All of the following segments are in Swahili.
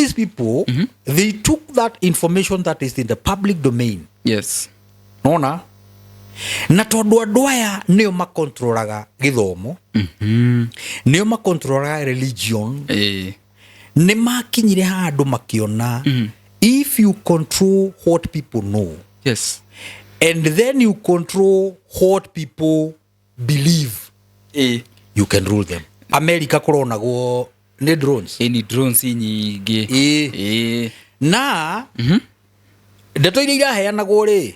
these people, they took that information that is in the public domain. Yes. Nona? Na tondu andu aya nio makontrolaga githomo. Nio makontrolaga religion. Ni makinyire handu makiona if you control what people know. Yes. And then you control what people believe. You can rule them. America corona go ne drones. Ni drones nyingi. Na ndeto iria iraheana go ri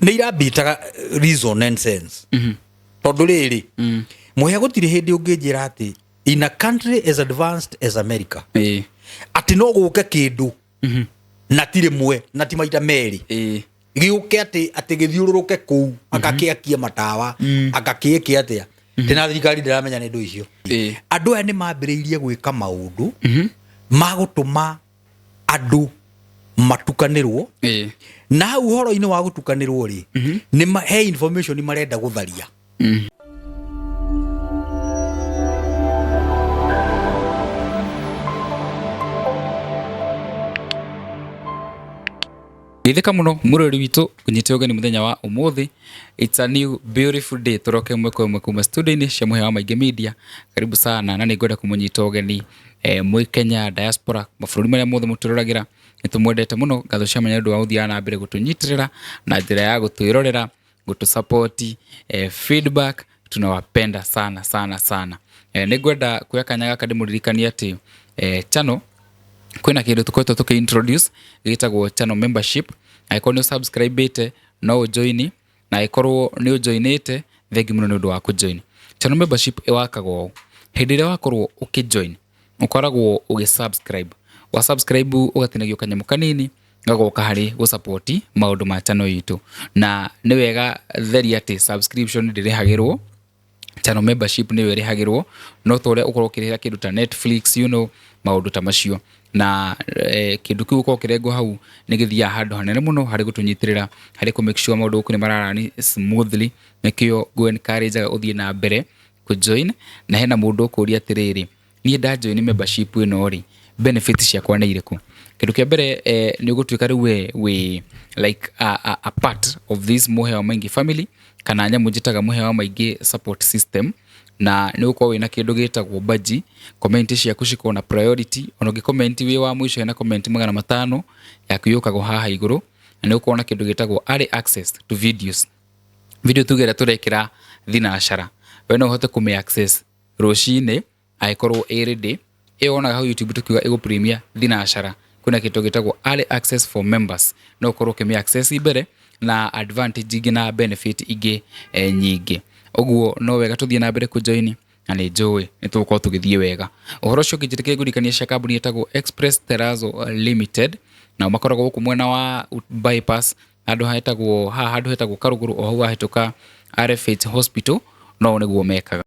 ni irabitaga reason and sense. Tondu riri muhia gutire hindi unginjira ati in a country as advanced as America ati no guke kindu na tire mwe na ti maita meri giuke ati githiururuke ku akakiakia matawa akakieke atia tena thirikari ndiramenya ni ndu icio andu aya ni mambiriirie gwika maundu magutuma andu matukanirwo na hau horo-ini wa gutukanirwo ri ni he information marenda gutharia. Githeka muno murori witu kunyite ogani muthenya wa umuthi. It's a new beautiful day. Toroke mwe kuma studio-ini cia Muhea wa Maingi Media. Karibu sana na ningwenda kumunyita ogani mwi Kenya diaspora mabũrũri marĩa mothe mũtũroragira nitumwendete muno ngatho cia menya ndu wa uthia na mbere gutunyitirira na njira ya gutwirorera gutusupport feedback. Tunawapenda sana sana sana. Ningwenda kuya kanyaga kadi muririkania ati channel kwina kindu tukoretwo tuki-introduce gitagwo channel membership. Aikorwo ni subscribe ite no join na aikorwo ni joinite thegi muno ndu wa ku join. Channel membership iwakagwo hindi ria wakorwo ukijoin ukoragwo ugisubscribe wa subscribe ugatinagio kanyamo kanini gagoka hari go support maundu ma channel yitu na ni wega theri ati subscription ndirihagirwo channel membership ni werihagirwo no tore ukorwo kirira kindu ta Netflix maundu ta macio na kindu kiu ukorwo kirengo hau ni githia handu hanene muno hari gutunyitirira hari ku make sure maundu kuni mararani smoothly nikio go encourage uthie na mbere ku join na hena mundu kuria atiriri ni nda join membership ino ri benefits cia kwa na iriku kindu kia mbere ni ugutuika riu we like a part of this Muhea wa Maingi family kana nyamu njitaga Muhea wa Maingi support system na ni uko wina kindu gitagwo baji comment cia kushiko na priority onogi comment wi wa mwisho na comment 500 yakuyukago haha iguru na ni uko na kindu gitagwo early access to videos video tugera turekira thinashara we no hote kume access roshine aikorwo ready eona hau YouTube tukiwa ego premier thinashara kuna kindu gitagwo early access for members no korwo kemi access ibere na advantage igi na benefit igi nyingi oguo no wega tuthie na mbere ku join na ni joy nituko tugithie wega uhoro cio kijirike gurikania cia kambuni etagwo Express Terrazzo Limited na makoragwo ku mwena wa bypass andu haetagwo handu hetagwo Karuguru o hau hahituka RFH Hospital no niguo mekaga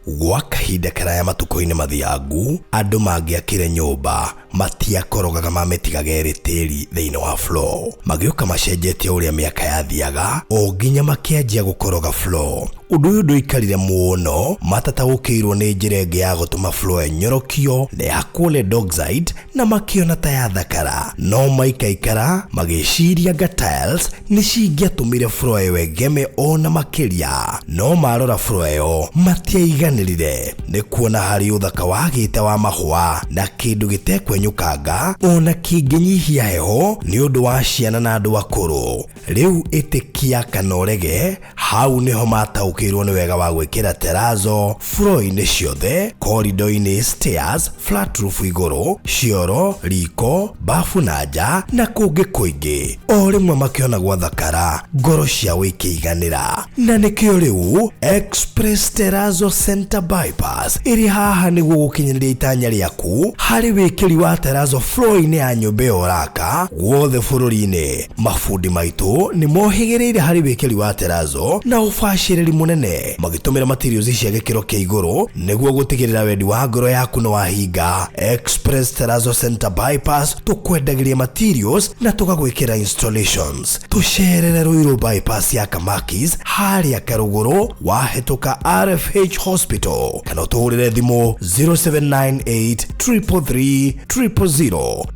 gwa kahinda karaya matuko-ini mathiangu andu mangiakire nyumba matiakorogaga mametigaga eritiri thiini wa floor magioka macenjetie uria miaka yathiaga o nginya makianjia gukoroga floor undu uyu nduikarire muno matataũkĩirwo ni njĩra ĩngĩ ya gũtũma floor enyorokio na yakũle dockside na makiona ta ya thakara no maikaikara magĩciria nga tiles ni cingĩatũmire floor ĩyo ĩgeme ona makĩria no marora floor ĩyo matiaiganĩrire nĩ kuona harĩ ũthaka wagĩte wa mahũa na kĩndũ gĩtekwenyũkanga ona kĩngĩnyihia heho nĩ ũndũ wa ciana na andũ akũrũ rĩu ĩtĩkia kana ũrege hau nĩho mataũkĩirwo nĩ wega wa gwĩkĩra terrazzo floor-inĩ ciothe corridor-inĩ stairs flat roof igũrũ cioro riko bafu na nja na kũngĩ kũingĩ o rĩmwe makĩona gwathakara ngoro ciao ikĩiganĩra na nĩkĩo rĩu Express Terrazzo Center Bypass ĩrĩ haha nĩguo gũkinyĩria itanya rĩaku harĩ wĩkĩri wa wa Terazo floor-inĩ ya nyũmba ĩyo ũraka guothe bũrũri-inĩ. Mafundi maitũ nĩ mohĩgĩrĩire harĩ wĩkĩri wa Terazo na ũbacĩrĩri mũnene, magĩtũmĩra materials cia gĩkĩro kĩa igũrũ nĩguo gũtigĩrĩra wendi wa ngoro yaku nĩ wahinga. Express Terazo Center Bypass tũkwendagĩria materials na tũgagwĩkĩra installations. Tũcerere Ruiru bypass ya Kamakis harĩa Karũgũrũ wahĩtũka RFH Hospital, kana ũtũhũrĩre thimũ 0798 333 000.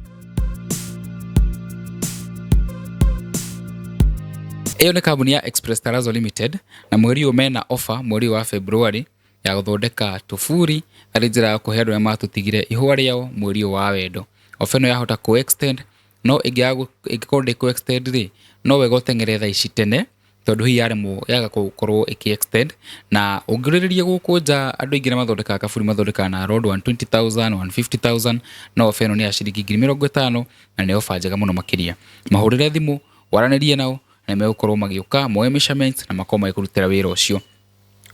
Iyo nĩ kambuni ya Express Terazo Limited, na mweri mena offer mweri wa February ya gũthondeka tũburi harĩ njĩra ya kũhe andũ arĩa matũtigire ihũa rĩao mweri wa wendo. Offer ĩno yahota ku extend, no ĩngĩkorwo ndĩ extend rĩ, no wega ũteng'ere thaa ici tene, tondũ hii yaremwo yaga gũkorwo extend. Na ũngĩrĩrĩria gũkũ nja andũ aingĩ nĩ mathondekaga kaburi mathondekaga na road 120,000 150,000, no offer ĩno nĩ ya ciringi 50,000 na nĩ offer njega mũno makĩria. Mahũrĩre thimũ waranĩrie nao na megũkorwo magĩũka moe measurements na makorwo magĩkũrutĩra wĩra ũcio.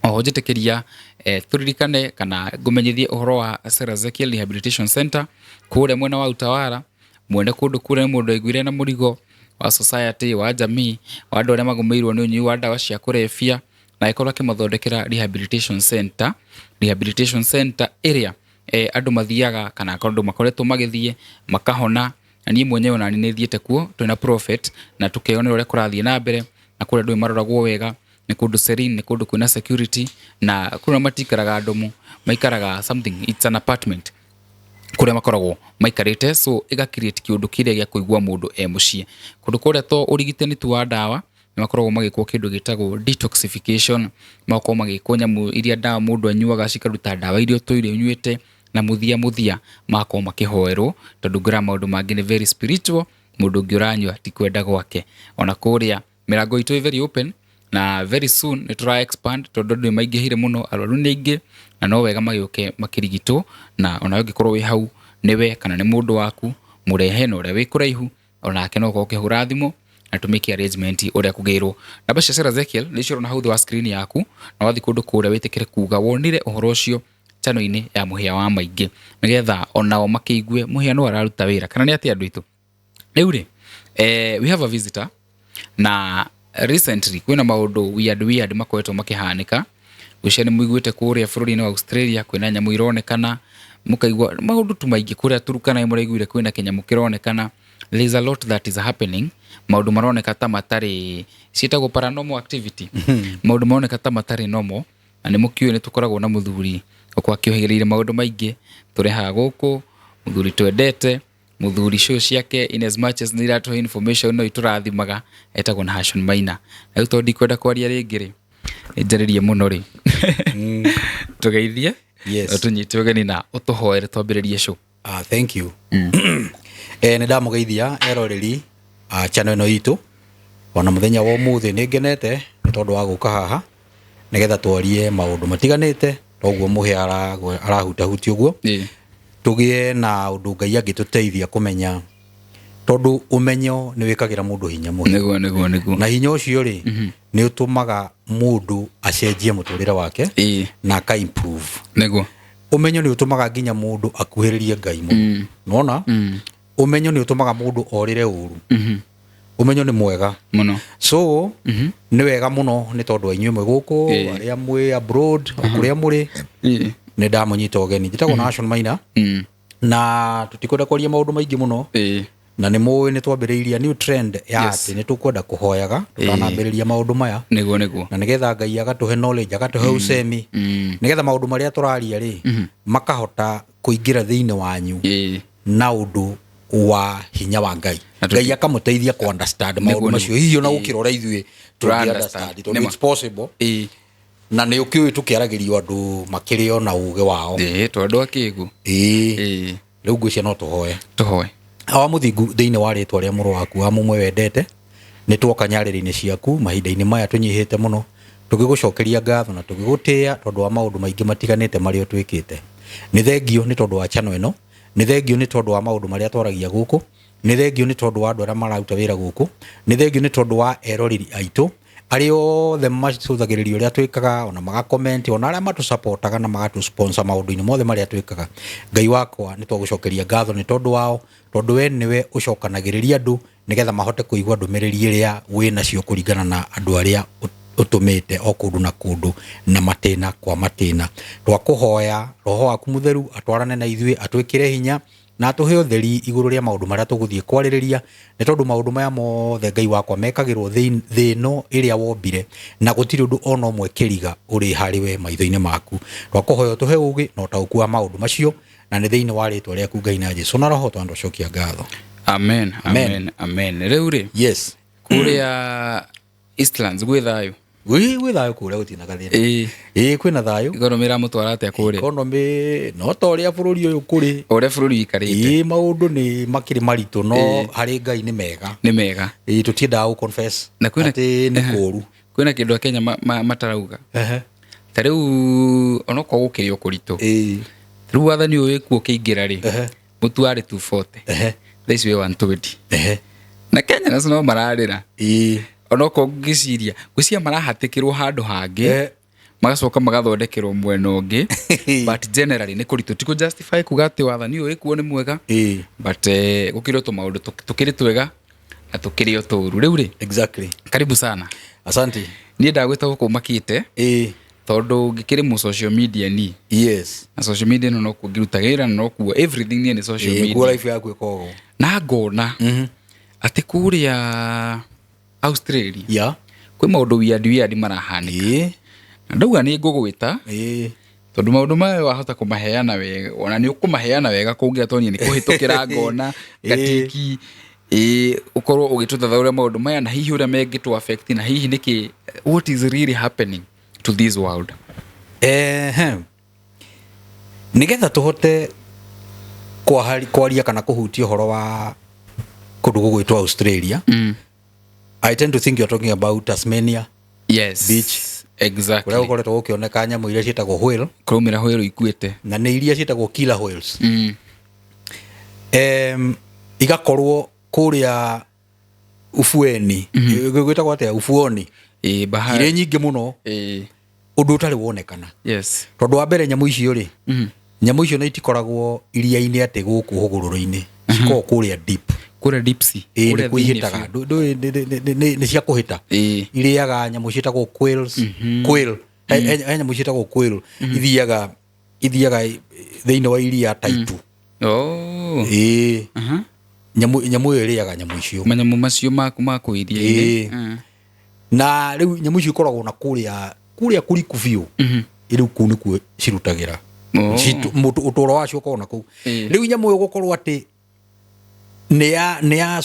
Oho njĩtĩkĩria tũririkane kana ngũmenyithie ũhoro wa Sarah Ezekiel Rehabilitation Center kũrĩa mwena wa Utawala, mwene kũndũ kũrĩa mũndũ aiguire na mũrigo wa society wa jamii wa andũ arĩa magũmĩirwo nĩ ũnyui wa ndawa cia kũrebia, na ĩkorwo akĩmathondekera rehabilitation center area andũ mathiaga kana andũ makoretwo magĩthiĩ makahona. Na niĩ mwenyewe na nĩ thiĩte kuo twĩna Prophet na tũkĩonera ũrĩa kũrathiĩ na mbere, na kũrĩa andũ maroragwo wega, nĩ kũndũ serene, nĩ kũndũ kwĩna security, na kũrĩa matikaraga andũ maikaraga something, it's an apartment kũrĩa makoragwo maikarĩte, so ĩga create kĩũndũ kĩrĩa gĩa kũigua mũndũ mũciĩ. Kũndũ kũrĩa to ũrigitani tu wa ndawa, nĩ makoragwo magĩkwo kĩndũ gĩtagwo detoxification, makoragwo magĩkwo nyamũ iria ndawa mũndũ anyuaga cikaruta ndawa iria tũire ũnyuĩte, na muthia makorwo makĩhoerwo, tondũ ngira maũndũ mangĩ nĩ very spiritual, mũndũ ũngĩ ũranyua ti kwenda gwake. Ona kũrĩa mĩrango itũ ĩ very open, na very soon nĩ tũra expand tondũ andũ nĩ maingĩhire mũno, arwaru nĩ aingĩ, na no wega magĩũke makĩrigitwo. Na ona ũngĩkorwo wĩ hau nĩwe kana nĩ mũndũ waku mũrehe na ũrĩa wĩ kũraihu, onake no ũkorwo ũkĩhũra thimũ na tũmĩke arrangement ũrĩa kũgĩrwo. Namba cia Sarah Ezekiel nĩ ciorona hau thĩ wa screen yaku, na wathi kũndũ kũrĩa wĩtĩkĩre kuga wonire ũhoro ũcio channel-inĩ ya Mũhĩa wa Maingĩ, nĩgetha onao makĩigue Mũhĩa no araruta wĩra, kana nĩ atĩa andũ aitũ. Rĩu rĩ, we have a visitor, na recently kwĩna maũndũ weird makoretwo makĩhanĩka. Gũcia nĩ mũiguĩte kũrĩa bũrũri-inĩ wa Australia kwĩna nyamũ ironekana, mũkaigua maũndũ tu maingĩ kũrĩa Turkana mũraiguire kwĩna kĩnyamũ kĩronekana. There is a lot that is happening. Maũndũ maroneka ta matarĩ, ciĩtagwo paranormal activity. Maũndũ maroneka ta matarĩ normal, na nĩ mũkiuĩ nĩ tũkoragwo na mũthuri okwa kĩohĩgĩrĩire maũndũ maingĩ tũrehaga gũkũ, mũthuri twendete, mũthuri show ciake in as much as nĩratũhe information no itũrathimaga, etagwo na Hashon Maina. Na tondũ ndikwenda kwaria rĩngĩ rĩ, nĩnjarĩrie mũno rĩ, tũgeithie tũnyite ũgeni na ũtũhoere twambĩrĩrie show. Thank you. Nĩ ndamũgeithia eroreri channel ĩno itũ, ona mũthenya wa ũmũthĩ nĩ ngenete nĩ tondũ wa gũka haha nĩgetha twarie maũndũ matiganĩte, toguo Mũhĩa arahutahutia ũguo, tũgĩe na ũndũ Ngai angĩtũteithia kũmenya, tondũ ũmenyo nĩ wĩkagĩra mũndũ hinya mũno. Nĩguo. Na hinya ũcio rĩ nĩ ũtũmaga mũndũ acenjie mũtũrĩre wake na aka improve. Nĩguo. Ũmenyo nĩ ũtũmaga nginya mũndũ akuhĩrĩrie Ngai mũno. Unaona? Ũmenyo nĩ ũtũmaga mũndũ orĩre ũru. Ũmenyo nĩ mwega mũno. So nĩ wega mũno nĩ tondũ inyuĩ mwe gũkũ arĩa mwĩ abroad kũrĩa mũrĩ, nĩ ndamũnyita ũgeni. Njĩtagwo na Hashon Maina, na tũtikwenda kwaria maũndũ maingĩ mũno, na nĩ mũĩ nĩ twambĩrĩirie new trend ya atĩ nĩ tũkwenda kũhoyaga tũtanambĩrĩria maũndũ maya. Nĩguo. Na nĩgetha Ngai agatũhe knowledge, agatũhe ũcemi, nĩgetha maũndũ marĩa tũraria rĩ makahota kũingĩra thĩinĩ wanyu na ũndũ wa hinya wa Ngai. Ngai akamũteithia ku understand maũndũ macio, hihi ona gũkĩrora ithuĩ tũ understand, tondũ it's possible. Na nĩ ũkĩũĩ tũkĩaragĩrio andũ makĩrĩ ona ũũgĩ wao, tondũ akĩgu. Rĩu ngwĩcia no tũhoe hawa mũthingu thĩinĩ wa rĩtwa rĩa mũrũ waku wa mũmwe wendete, nĩ twoka nyarĩrĩ-inĩ ciaku mahinda-inĩ maya tũnyihĩte mũno, tũgĩgũcokeria ngatho na tũgĩgũtĩĩa tondũ wa maũndũ maingĩ matiganĩte marĩa twĩkĩte. Nĩ thengio nĩ tondũ wa channel ĩno, nĩ thengio nĩ tondũ wa maũndũ marĩa twaragia gũkũ, nĩ thengio nĩ tondũ wa andũ arĩa mararuta wĩra gũkũ, nĩ thengio nĩ tondũ wa eroreri aitũ arĩ othe macũthagĩrĩria ũrĩa twĩkaga ona magacomment ona arĩa matũsupportaga na magatusponsor maũndũ-inĩ mothe marĩa twĩkaga. Ngai wakwa nĩ twagũcokeria ngatho nĩ tondũ wao, tondũ we nĩwe ũcokanagĩrĩria andũ nĩgetha mahote kũigua ndũmĩrĩri ĩrĩa wĩnacio kũringana na andũ arĩa ũtũmĩte o kũndũ na kũndũ na matĩna kwa matĩna. Twakũhoya roho waku mũtheru atwarane na ithuĩ, atwĩkĩre hinya na tũhe ũtheri igũrũ rĩa maũndũ marĩa tũgũthiĩ kwarĩrĩria, nĩ tondũ maũndũ maya mothe Ngai wakwa mekagĩrwo thĩ ĩno ĩrĩa wombire na gũtirĩ ũndũ ona ũmwe kĩriga ũrĩ harĩ we maitho-inĩ maku. Twakũhoya tũhe ũgĩ na ũtaũku wa maũndũ macio, na nĩ thĩinĩ wa rĩtwa rĩaku Ngai na Jesũ na roho twandũcokia ngatho. Amen, amen, amen. Rĩu rĩ, yes, kũrĩa Eastlands gwĩ thayũ? Gwĩ thayũ kũrĩa gũtinaga thĩna. Kwĩna thayũ. Economy ĩramũtwara atĩa kũrĩa? Economy no ta ũrĩa bũrũri ũyũ kũrĩ, ũrĩa bũrũri ũikarĩte. Maũndũ nĩ makĩrĩ maritũ no harĩ Ngai nĩ mega. Nĩ mega. Tũtiendaga gũ confess atĩ nĩ kũũru. Kwĩna kĩndũ Kenya matarauga. Ta rĩu onokorwo gũkĩrĩ ũkũritũ. Rĩu wathani ũyũ wĩkuo ũkĩingĩra rĩ, mũtu warĩ 240. Thaa ici wĩ 120. Na Kenya nacio mararĩra. Onokorwo ngĩciria marahatĩkĩrwo handũ hangĩ magacoka magathondekerwo mwena ũngĩ, but generally nĩ kũritũ ti justify kuga atĩ wathani ũyũ wĩkuo nĩ mwega, but gũkĩrĩ tũmaũndũ tũkĩrĩ twega na tũkĩrĩ o tũũru. Rĩu rĩ, exactly, karibu sana. Asante. Niĩ ndagwĩta gũkũ makĩte tondũ ngĩkĩrĩ mu social media ni. Yes. Na social media no kuo ngirutagĩra no kuo everything ni social media. Kuo life yaku ĩkoragwo. Na ngona atĩ kũrĩa Australia kwĩ maũndũ weird marahanĩka. Na ndauga nĩ ngũgwĩta tondũ maũndũ maya wahota kũmaheana wega, ona nĩ ũkũmaheana wega kũngĩatonia nĩ kũhĩtũkĩra ngona gatiki ũkorwo ũgĩtũthathaũra maũndũ maya na hihi ũrĩa mengĩtũ affect na hihi nĩkĩ, what is really happening to this world. Nĩgetha tũhote kwaria kana kũhutia ũhoro wa kũndũ gũgwĩtwo Australia, I tend to think you're talking about Tasmania. Yes. Beach. Exactly. Kũrĩa gũkoretwo gũkĩoneka nyamũ iria ciĩtagwo whale. Kũrũmĩra whale ikuĩte. Na nĩ iria ciĩtagwo killer whales. Igakorwo kũrĩa ufueni. Gwĩtagwo atĩa ufuoni. Bahari. Irĩ nyingĩ mũno. Ũndũ ũtarĩ wonekana. Yes. Tondũ wa mbere nyamũ icio rĩ, nyamũ icio nĩ itikoragwo iria-inĩ atĩ gũkũ hũgũrũrũ-inĩ. Cikoragwo kũrĩa deep. Kũrĩa deep sea. Kũrĩa kũhĩtaga. Nĩ cia kũhĩta. Irĩaga nyamũ ciĩtagwo quails. Quail. Nyamũ ciĩtagwo quail. Ithiaga thĩinĩ wa iria taitu. Nyamũ ĩyo ĩrĩaga nyamũ icio. Manyamũ macio maku iria-inĩ. Na rĩu nyamũ icio ikoragwo na kũrĩa kũriku biũ. Rĩu kũu nĩkuo cirutagĩra. Ũtũũro wacio ũkoragwo na kũu. Rĩu nyamũ ĩyo gũkorwo atĩ nĩ ya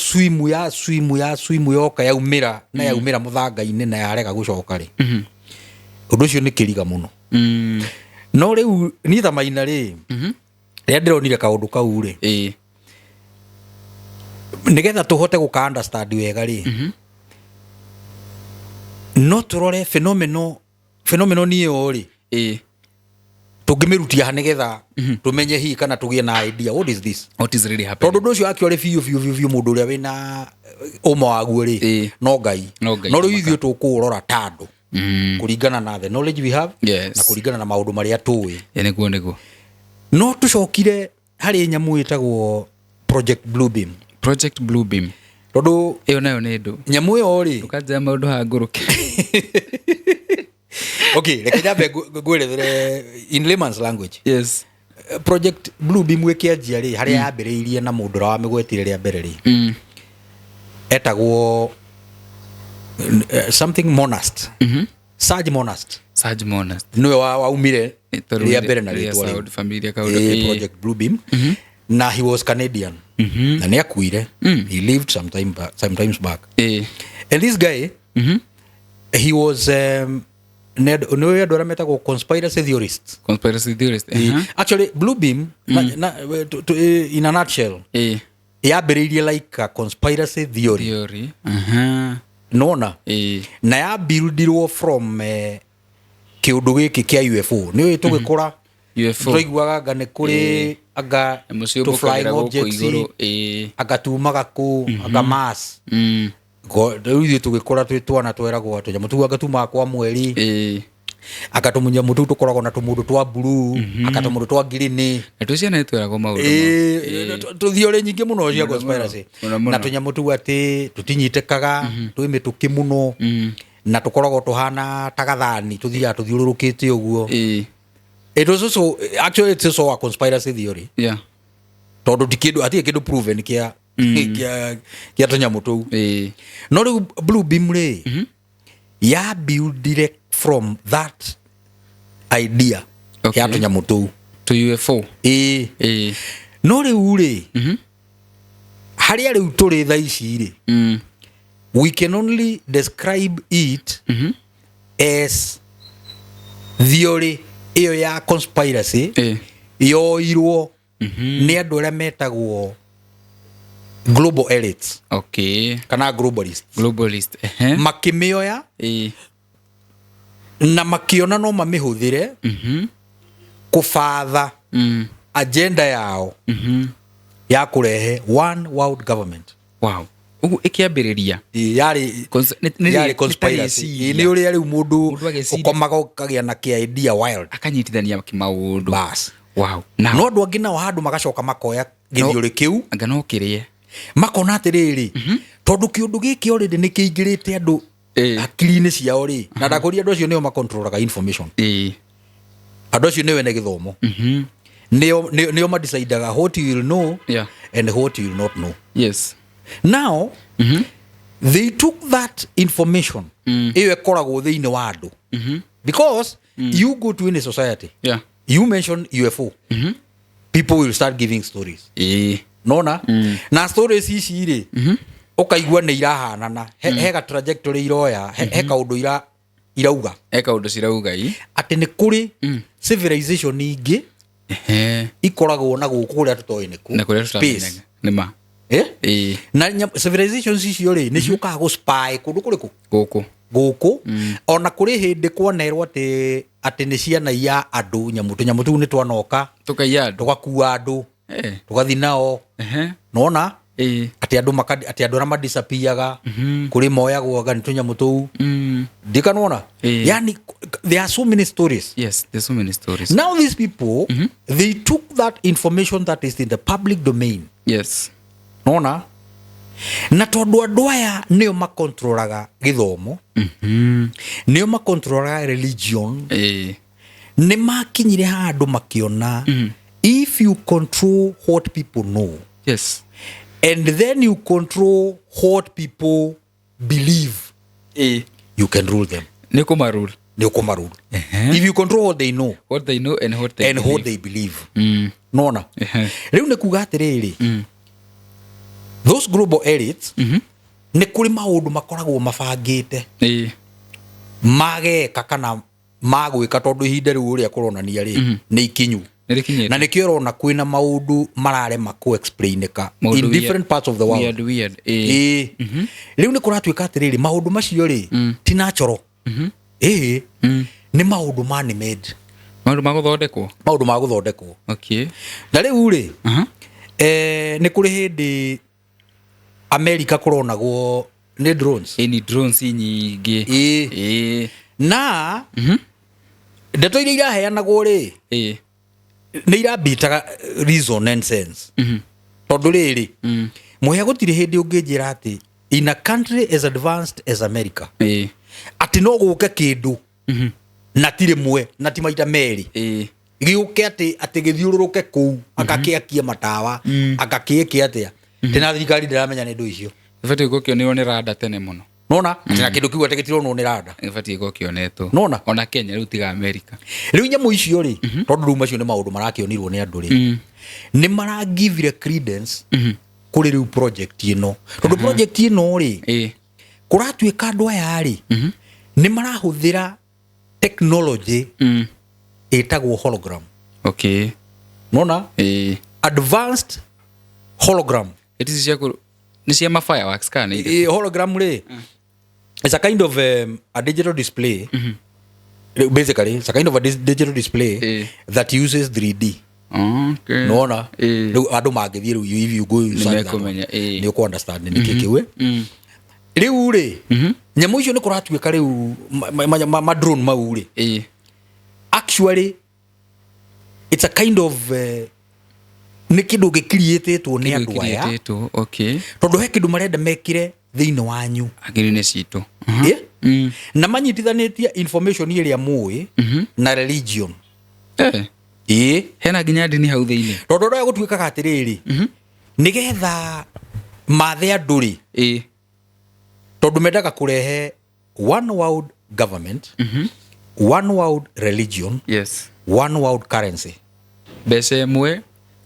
swim yoka yaumĩra na yaumĩra mũthanga-inĩ na yarega gũcoka rĩ, ũndũ ũcio nĩ kĩriga mũno. No rĩu niĩ ta Maina rĩ, rĩrĩa ndĩronire kaũndũ kau rĩ, nĩgetha tũhote gũka understand wega rĩ, no tũrore phenomenon niyo rĩ, tũngĩmĩrutia nĩgetha tũmenye hihi kana tũgĩe na idea what is this, what is really happening. Tondũ ũndũ ũcio akĩore biũ mũndũ ũrĩa wĩna ũma waguo rĩ, no Ngai. No rĩu ithuĩ tũkũũrora ta andũ kũringana na the knowledge we have na kũringana na maũndũ marĩa tũĩ. Nĩguo no tũcokire harĩ nyamũ ĩtagwo Project Bluebeam. Project Bluebeam. Tondũ ĩyo nayo nĩ ndũ. Nyamũ ĩyo rĩ, ũkanjĩra maũndũ ha ngũrũke. Okay, reke nyambe ngwĩrethere in layman's language. Yes. Project Bluebeam ĩkĩanjia rĩ, harĩa yambĩrĩirie na mũndũ ũrĩa wamĩgwetire rĩa mbere rĩ, etagwo something Monast. Serge Monast. Nĩwe waumire rĩa mbere na rĩtwa rĩu. Project Bluebeam. Na he was Canadian. Na nĩ akuire. He lived sometimes back. And this guy, he was no andũ arĩa metagwo conspiracy theorists. Actually Bluebeam in a nutshell yambĩrĩirie like a conspiracy theory. Nona na yabuildirwo from kĩũndũ gĩkĩ kĩa UFO. Nĩ tũgĩkũra tũiguaga anga nĩ kũrĩ anga to flying objects anga tumaga kũ anga Mars. riu tugikora twi twana tweragwo tunyamu tu agatuma kwa mweri akatumunya mutu tukoragwo na tumundu twa blue akatumuru twa green na tuciana tweragwo maundu tuthiore nyingi muno cia conspiracy na tunyamu tu ati tutinyitekaga twi mituki muno na tukoragwo tuhana tagathani tuthia tuthiururukite uguo it was also actually it's also a conspiracy theory tondu tikindu ati kindu proven kia kia tunyamu tu no riu blue beam ri ya build direct from that idea ya tunyamu tu to UFO no riu ri haria riu turi tha ici ri we can only describe it as theory iyo ya conspiracy yoirwo ni andu aria metagwo global elites kana globalist makimioya na makiona no mamihuthire kufatha agenda yao ya kurehe one world government. Ugu ikiambiriria yari conspiracy ni uri ari mundu ukomaga ukagia na ki idea wild akanyitithania kimaundu bas no andu angina wa handu magacoka makoya githiuri kiu angano kirie makona atiriri tondu kiundu giki already ni kiingirite andu akili-ini ciao ri na ndakuria andu acio nio makontrolaga information andu acio niwe ne githomo nio madecidaga what you will know and what you will not know. Now they took that information iyo ekoragwo thiini wa andu because you go to any society you mention UFO people will start giving stories nona na stories ici ri ukaigua ni irahanana hega trajectory iroya he kaundu irauga kaundu cirauga ati ni kuri civilization ingi ikoragwo na guku kuria tutoi niku na kuria tutamenyaga nima na civilizations icio ri ni ciukaga gu spy kundu kuriku guku ona kuri hindi kwonerwo ati ni ciana ya andu nyamu tu ni twanoka tukaiya tugakuwa andu tugathi nao nona ati andu ara madisappearaga kuri moyagwo ga ni tunyamu tu ndikanona yani there are so many stories. There's so many stories. Now these people they took that information that is in the public domain nona na tondu andu aya nio makontrolaga githomo nio makontrolaga religion ni makinyire handu makiona if you control what people know and then you control what people believe you can rule them. Nikuma rule if you control what they know and what they believe nona riu ni kuga atiriri those global elites ni kuri maundu makoragwo mabangite mageka kana magwika tondu ihinda riu uria kuronania ri ni ikinyu na ni kiorona kwina maundu mararema ku explaineka in different parts of the world riu ni kuratwika atiriri maundu macio ri ti natural ni maundu man made maundu maguthondekwo na riu ri ni kuri hindi America kuronagwo ni drones nyingi na ndeto iria iraheanagwo ri ni irabitaga reason and sense tondu riri muhia gutire hindi unginjira ati in a country as advanced as America ati no guke kindu na tire mwe na ti maita meri giuke ati githiururuke ku akakiakia matawa akakieke atia tena thirikari ndiramenya ni ndu icio ifati gukionirwo ni rada tene muno nona na kindu kiu ategetirwo ni rada ifati gukionetwo nona ona Kenya riu tiga America riu nyamu icio ri tondu riu macio ni maundu marakionirwo ni andu ri ni maragivire credence kuri riu project ino tondu project ino ri kuratwika andu aya ri ni marahuthira technology etagwo hologram nona advanced hologram it is ni cia fireworks kana hologram ri it's a kind of a digital display basically it's a kind of a digital display that uses 3D nona andu mangithie riu if you go inside that ni ku understand ni kikiwe riu ri nyamu icio ni kuratuika riu ma drone mau ri actually it's a kind of ni kindu gikirietwo ni andu aya okay tondu he kindu marenda mekire thiini wanyu agirine citu na manyitithanitie information iria mui na religion hena nginya ndini hau thiini tondu ria gutuikaga atiriri nigetha mathe andu ri tondu mendaga kurehe one world government one world religion one world currency mbeca imwe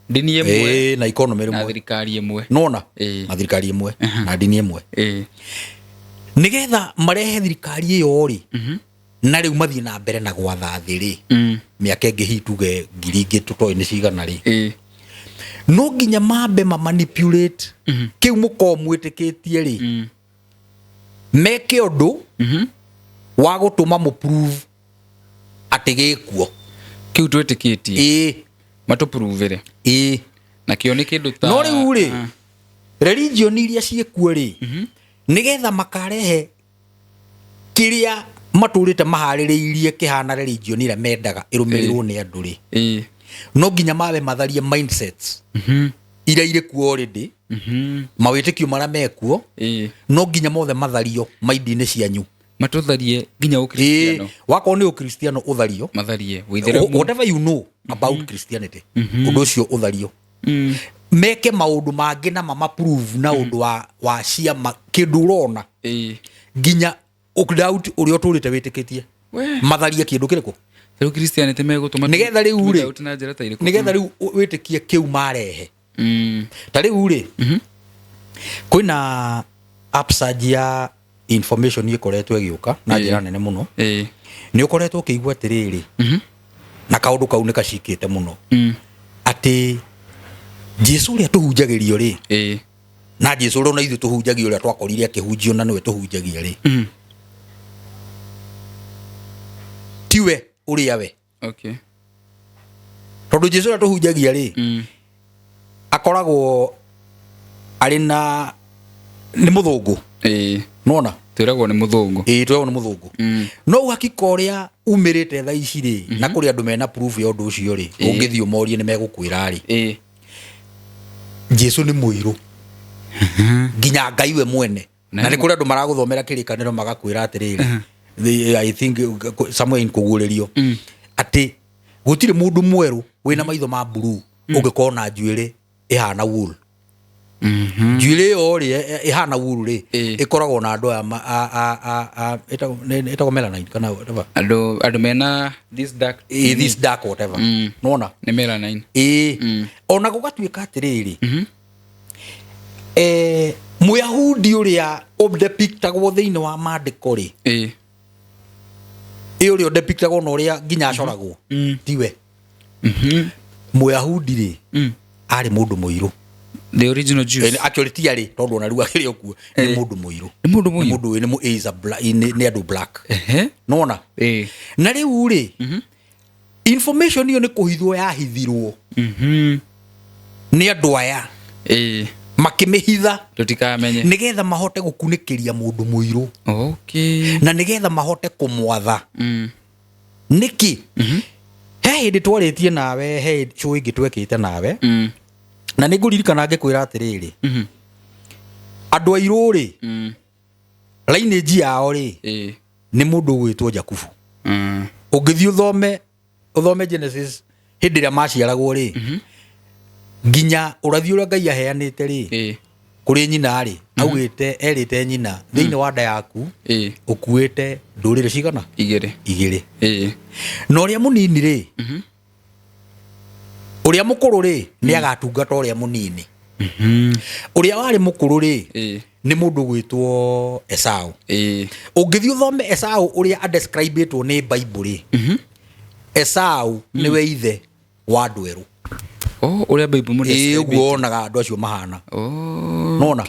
ndini imwe na economy imwe na thirikari imwe nona na thirikari imwe na ndini imwe nigetha marehe thirikari iyo ri na riu mathie na mbere na gwatha thi ri miaka ingi hituge ngiri ingi tutoi ni cigana ri no nginya mambe manipulate kiu muko mwitikitie ri meke undu wa gutuma mu prove ati gikuo kiu twitikitie matu prove na kio ni kindu ta no riu ri religion iria ciekuo ri nigetha makarehe kiria maturite mahaririirie kihana religion ira mendaga irumirirwo ni andu ri no nginya mabe matharie mindsets ira ire kuo already mawitikio mara mekuo no nginya mothe mathario maidine cianyu matutharie nginya ukristiano wako ni ukristiano uthario matharie whatever you know about Christianity undu cio uthario meke maundu mangi na mama prove na undu wa ciama kindu urona nginya ukdoubt urio turite witikitie matharie kindu kiriku riu Christianity megutuma nigetha riu ri nigetha riu witikie kiu marehe ta riu ri kwina upsurge ya information ikoretwo igiuka na njira nene muno ni ukoretwo kiigwa atiriri na kaundu kau ni kacikite muno ati Jesu ria tuhunjagirio ri na Jesu ro na ithu tuhunjagio ria twakorire akihunjio na niwe tuhunjagia ri tiwe uria we okay tondu Jesu ria tuhunjagia ri akoragwo ari na ni muthungu nona twiragwo ni muthungu twiragwo ni muthungu no uhakika uria umirite tha ici ri na kuri andu mena proof ya undu ucio ri ungithio morie ni megukwira ri Jesu ni muiru nginya Ngai we mwene na ni kuri andu maraguthomera kirikaniro magakwira atiriri I think somewhere in kuguririo ati gutire mundu mweru wina maitho ma blue ungikona njuire ihana wool njuire ori ihana wool ri ikoragwo na andu etago melanin kana whatever andu mena this dark whatever nona ni melanin ona gugatuika atiriri Muyahudi uria obdepictagwo thiini wa mandiko ri uria depictagwo no uria nginya acoragwo tiwe Muyahudi ri ari mundu muiru the original Jews actually tiari tondu ona riu akiri okuo ni mundu muiru ni is a black ni andu black nona na riu ri information iyo ni kuhithwo yahithirwo ni andu aya makimihitha tutikamenye nigetha mahote gukunikiria mundu muiru na nigetha mahote kumwatha niki he hindi twaritie nawe he show ingi twekite nawe na niguririkana ngikwira atiriri andu airu ri lineage yao ri ni mundu gwitwo Jakubu ungithii uthome Genesis hindi ria maciaragwo ri nginya urathi uria Ngai aheanite ri kuri nyina ri augite erite nyina thiini wa nda yaku ukuite ndurire cigana igiri no ria munini ri uria mukuru ri ni agatungata uria munini uria wari mukuru ri ni mundu gwitwo Esau ungithi uthome Esau uria describeitwo ni Bible ri Esau niwe ithe wa andu eru uria Bible mu describe uguo onaga andu acio mahana nona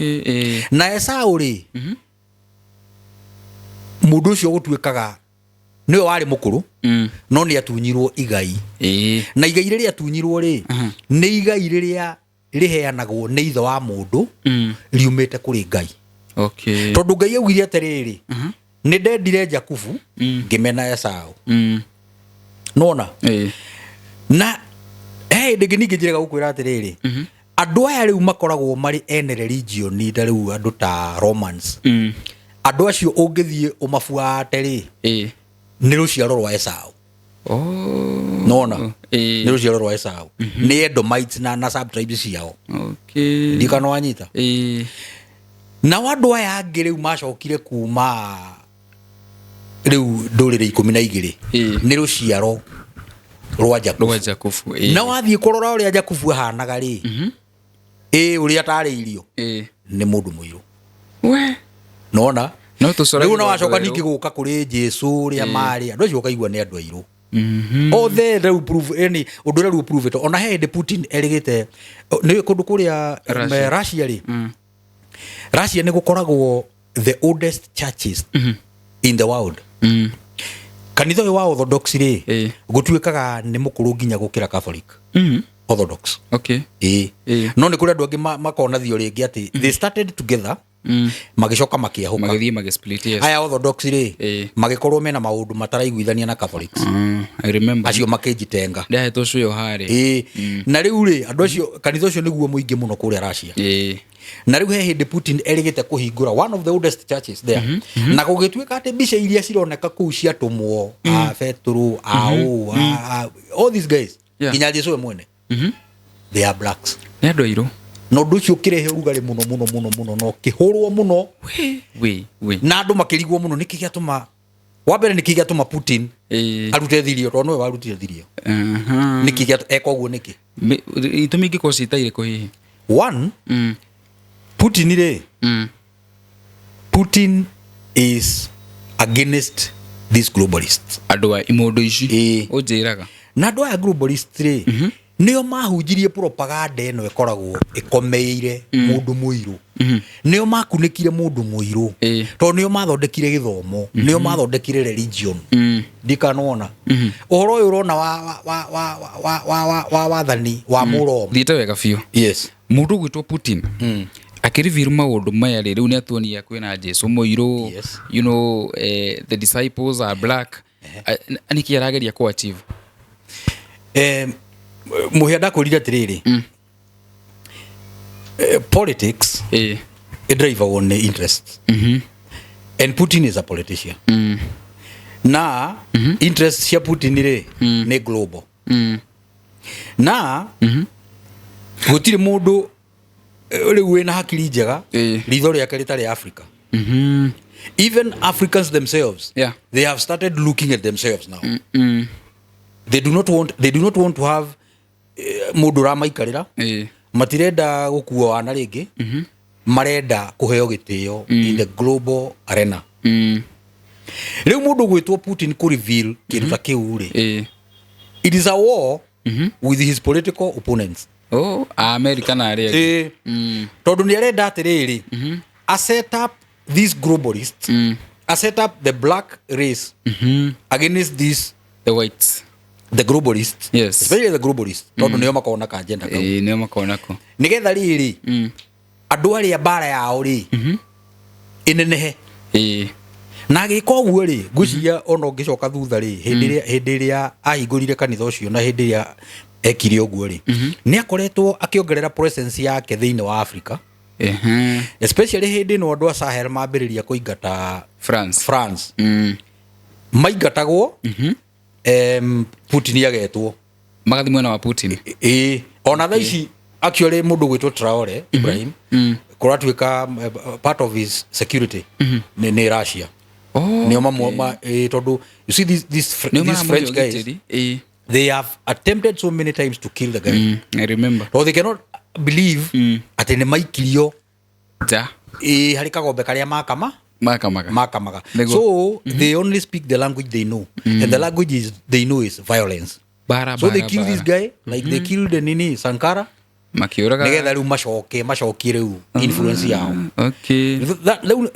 na Esau ri mundu ucio gutuikaga niwe wari mukuru no ni atunyirwo igai na igai riria atunyirwo ri ni igai riria riheanagwo ni ithe wa mundu riumite kuri Ngai Okay. Tondu Ngai augire atiriri ni ndendire Jakubu ngimena Esau. Nona na ndingi ningi njirega gukwira atiriri andu aya riu makoragwo mari ene religion ni riu andu ta Romans. Andu acio ungithie umafuate ri ni ruciaro rwa Esau. Nona ni ruciaro rwa Esau. Ni Edomites na subtribes ciao. Okay. Ndikana wanyita. Na andu aya angi riu macokire kuma riu ndurire 12 ni ruciaro rwa Jakubu. Na wathie kurora uria Jakubu ahanaga ri uria tarĩirio ni mundu muiru. We nona no tucora riu na wacoka ningi guka kuri Jesu uria mari andu acio kaigua ni andu airu. Othe riu prove any undu riu prove it ona he Putin erigite ni kundu kuria Russia ri Russia ni gukoragwo the oldest churches in the world. Kanitha uyu wa Orthodox ri gutuikaga ni mukuru nginya gukira Catholic. Orthodox. Okay. No ni kuri andu angi makona thio ringi ati they started together magicoka makiahuka magithie magisplit. Yes. Aya Orthodox ri magikorwo mena maundu mataraiguithania na Catholics. I remember acio makijitenga ndahetwo cio hari na riu ri andu acio kanitha ucio niguo muingi muno kuri Russia. Na riu he hindi Putin erigite kuhingura one of the oldest churches there. Na gugituika ati mbica iria cironeka kuu cia tumwo Petro all these guys kinya Jesu mwene they are blacks. Ni andu airu. No nducio kirehe urugari muno no kihurwo muno we na andu makirigwo muno niki giatuma wa mbere niki giatuma Putin arute thirio to no we warutire thirio niki giatuma ekoguo niki itumi ngiko citaire ko hihi one Putin ire Putin is against these globalists. Andu a imondo ici ujiraga na andu a globalists ri nio mahunjirie propaganda eno ekoragwo ikomeire mundu muiru. Nio makunikire mundu muiru to nio mathondekire githomo nio mathondekire religion. Ndikanona uhoro uyu urona wa wathani wa muromo thite wega biu. Yes. Mundu gwitwo Putin akiriviru maundu maya riu ni atuonia kwina Jesu muiru. You know the disciples are black. Aniki arageria ku achieve muhenda kurira atiriri politics drive on interest. And Putin is a politician. Na interest cia Putin ri ni global. Na gutiri mundu riu wina hakiri njega ritho riake ritari Africa. Even Africans themselves they have started looking at themselves now. They do not want to have mundu ramaikarira matirenda gukua wana ringi marenda kuheo gitio in the global arena. Riu mundu gwitwo Putin ku reveal kintu kiu ri it is a war with his political opponents. America na ri tondu ni arenda atiriri a set up these globalists a set up the black race against these the whites. The globalists, yes, especially the globalists tondu nio makona ka agenda kau nio makona ko nigetha riri andu aria bara yao ri inenehe na gikoguo ri ngucia ona ngicoka thutha ri hindi ria ahingurire kanitha ucio na hindi ria ekire uguo ri ni akoretwo akiongerera presence yake thiini wa Africa. Especially hindi no andu a Sahel mambiriria kuingata France maigatagwo Putin agetwo magathi mwena wa Putin ona thaici actually mundu gwitwo Traore Ibrahim kuratuika part of his security ni Russia. Nio mamwe tondu you see these French guys they have attempted so many times to kill the guy. I remember. So they cannot believe ati ni maikirio hari kagombe karia makamaga. So they only speak the language they know. And the language they know is violence. So they kill this guy like they killed the Nini Sankara. Nigetha riu macokie riu influence yao.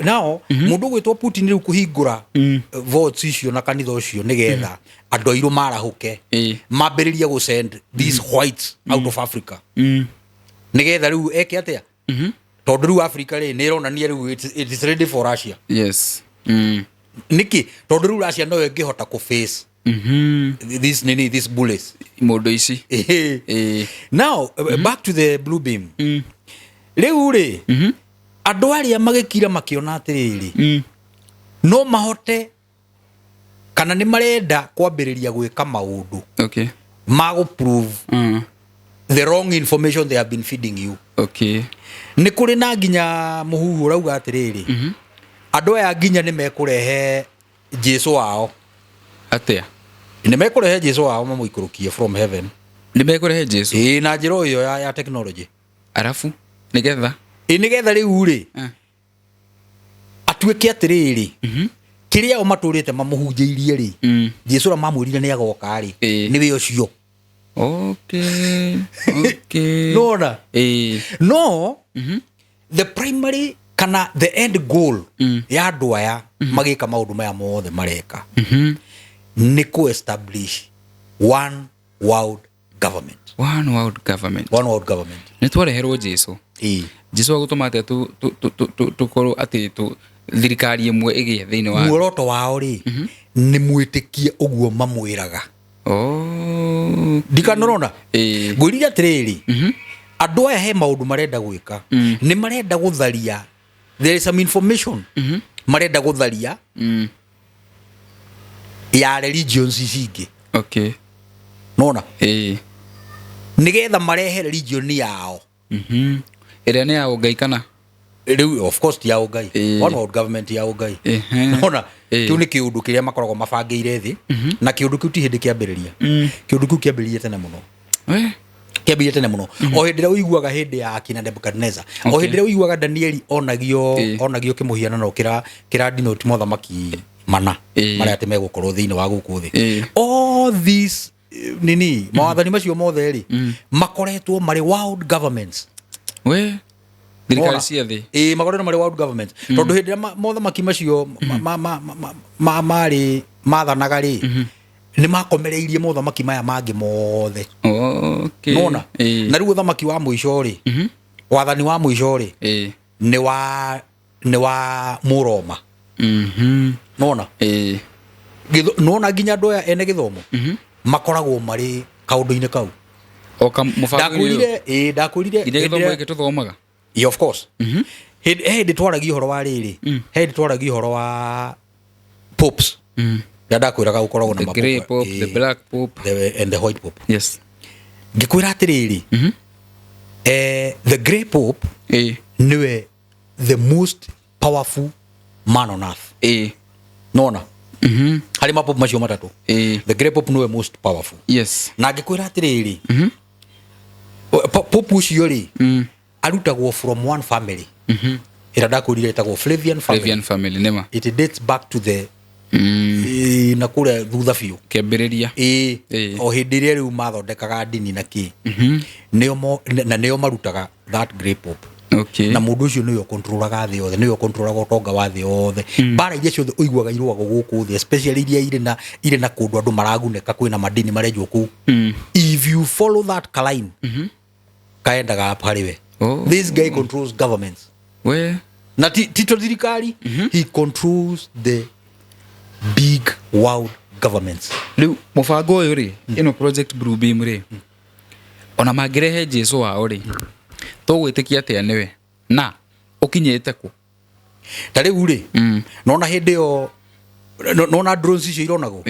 Now mundu gwitwo Putin riu kuhingura votes icio na kanitha ucio nigetha andu airu marahuke mambiriria go send these whites out of Africa. Nigetha riu eke atia tondu riu Africa ri ni ronania riu it is ready for Russia. Yes. Niki tondu riu Russia no ingihota ku face these bullets Modo ici. Now back to the blue beam. Riu ri andu aria magikira makiona atiriri no mahote kana ni marenda kwambiriria gwika maundu Okay. mago prove the wrong information they have been feeding you. Okay. Ni kuri na nginya muhuhu rauga atiriri andu aya nginya ni mekurehe Jesu wao Atia. ni mekurehe Jesu wao mamuikurukie from heaven. Ni mekurehe Jesu. Na njiro iyo ya technology. Arafu nigetha nigetha riu ri atuike atiriri kiria o maturite mamuhunjiirie ri Jesu ra mamwirire ni agoka ri niwe ucio. Okay. Okay. No, the primary kana the end goal ya andu aya magika maundu maya mothe mareka ni ku establish one world government. One world government. One world government. Ni twareherwo Jesu. Jesu agutumate tu koro ati tu thirikari imwe igie thiini wa muoroto wao ri ni mwitikie uguo mamwiraga. Ndikanarona ngwirira atiriri andu aya he maundu marenda gwika ni marenda gutharia. There is some information marenda gutharia ya religions icingi. Okay. Nona nigetha marehe religion yao ĩrĩa nĩ ya ũngai kana of course ti ya ũngai. One world government ya ũngai. Nona kiu ni kiundu kiria makoragwo mabangĩire thi na kiundu kiu ti hindi kiambĩrĩria. Kiundu kiu kiambĩrĩrie tene muno. Kiambĩrĩrie tene muno. O hindi ĩrĩa ũiguaga hindi ya kina Nebuchadnezzar, o hindi ĩrĩa ũiguaga Danieli onagio kimuhianano kira denote mothamaki mana maria ati megũkorwo thĩinĩ wa gũkũ thĩ. All these nini mawathani macio mothe ri makoretwo mari world governments. Thirikari cia thĩ makoretwo mari world governments tondu hindi mothamaki macio mari mathanaga ri ni makomereirie mothamaki maya mangi mothe. Okay. Nona na riu uthamaki wa muico ri wathani wa muico ri ni wa Muroma. Nona nona nginya andu aya ene githomo makoragwo mari kaundu-ini kau ndakwirire nginya githomo giki tuthomaga. Of course hindi twaragia uhoro wa riri hindi twaragia uhoro wa popes ndakwiraga gukoragwo na the grey pope, the black pope and the white pope. Yes. Ngikwira atiriri the grey pope niwe the most powerful man on earth. Nona hari mapope macio matatu the grey pope niwe most powerful. Yes. Na ngikwira atiriri pope ucio ri arutagwo from one family ira ndakwirire itagwo Flavian family. Nema it dates back to the na kure thutha biu kiambiriria o hindi ria riu mathondekaga dini na ki nio marutaga that grey pope. Okay. Na mundu ucio niyo controlaga thi yothe niyo controlaga utonga wa thi yothe bara iria ciothe uiguaga irwago guku thi especially iria ire na kundu andu maraguneka kwina madini marenjwo ku. If you follow that line kaendaga apariwe. This guy controls governments. Na tito thirikari he controls the big world governments. Riu mubango uyu ri ino project Blue Beam ri ona magirehe Jesu wao ri tugwitikia atia niwe na ukinyite ku tari uri nona hindi yo nona drones icio ironago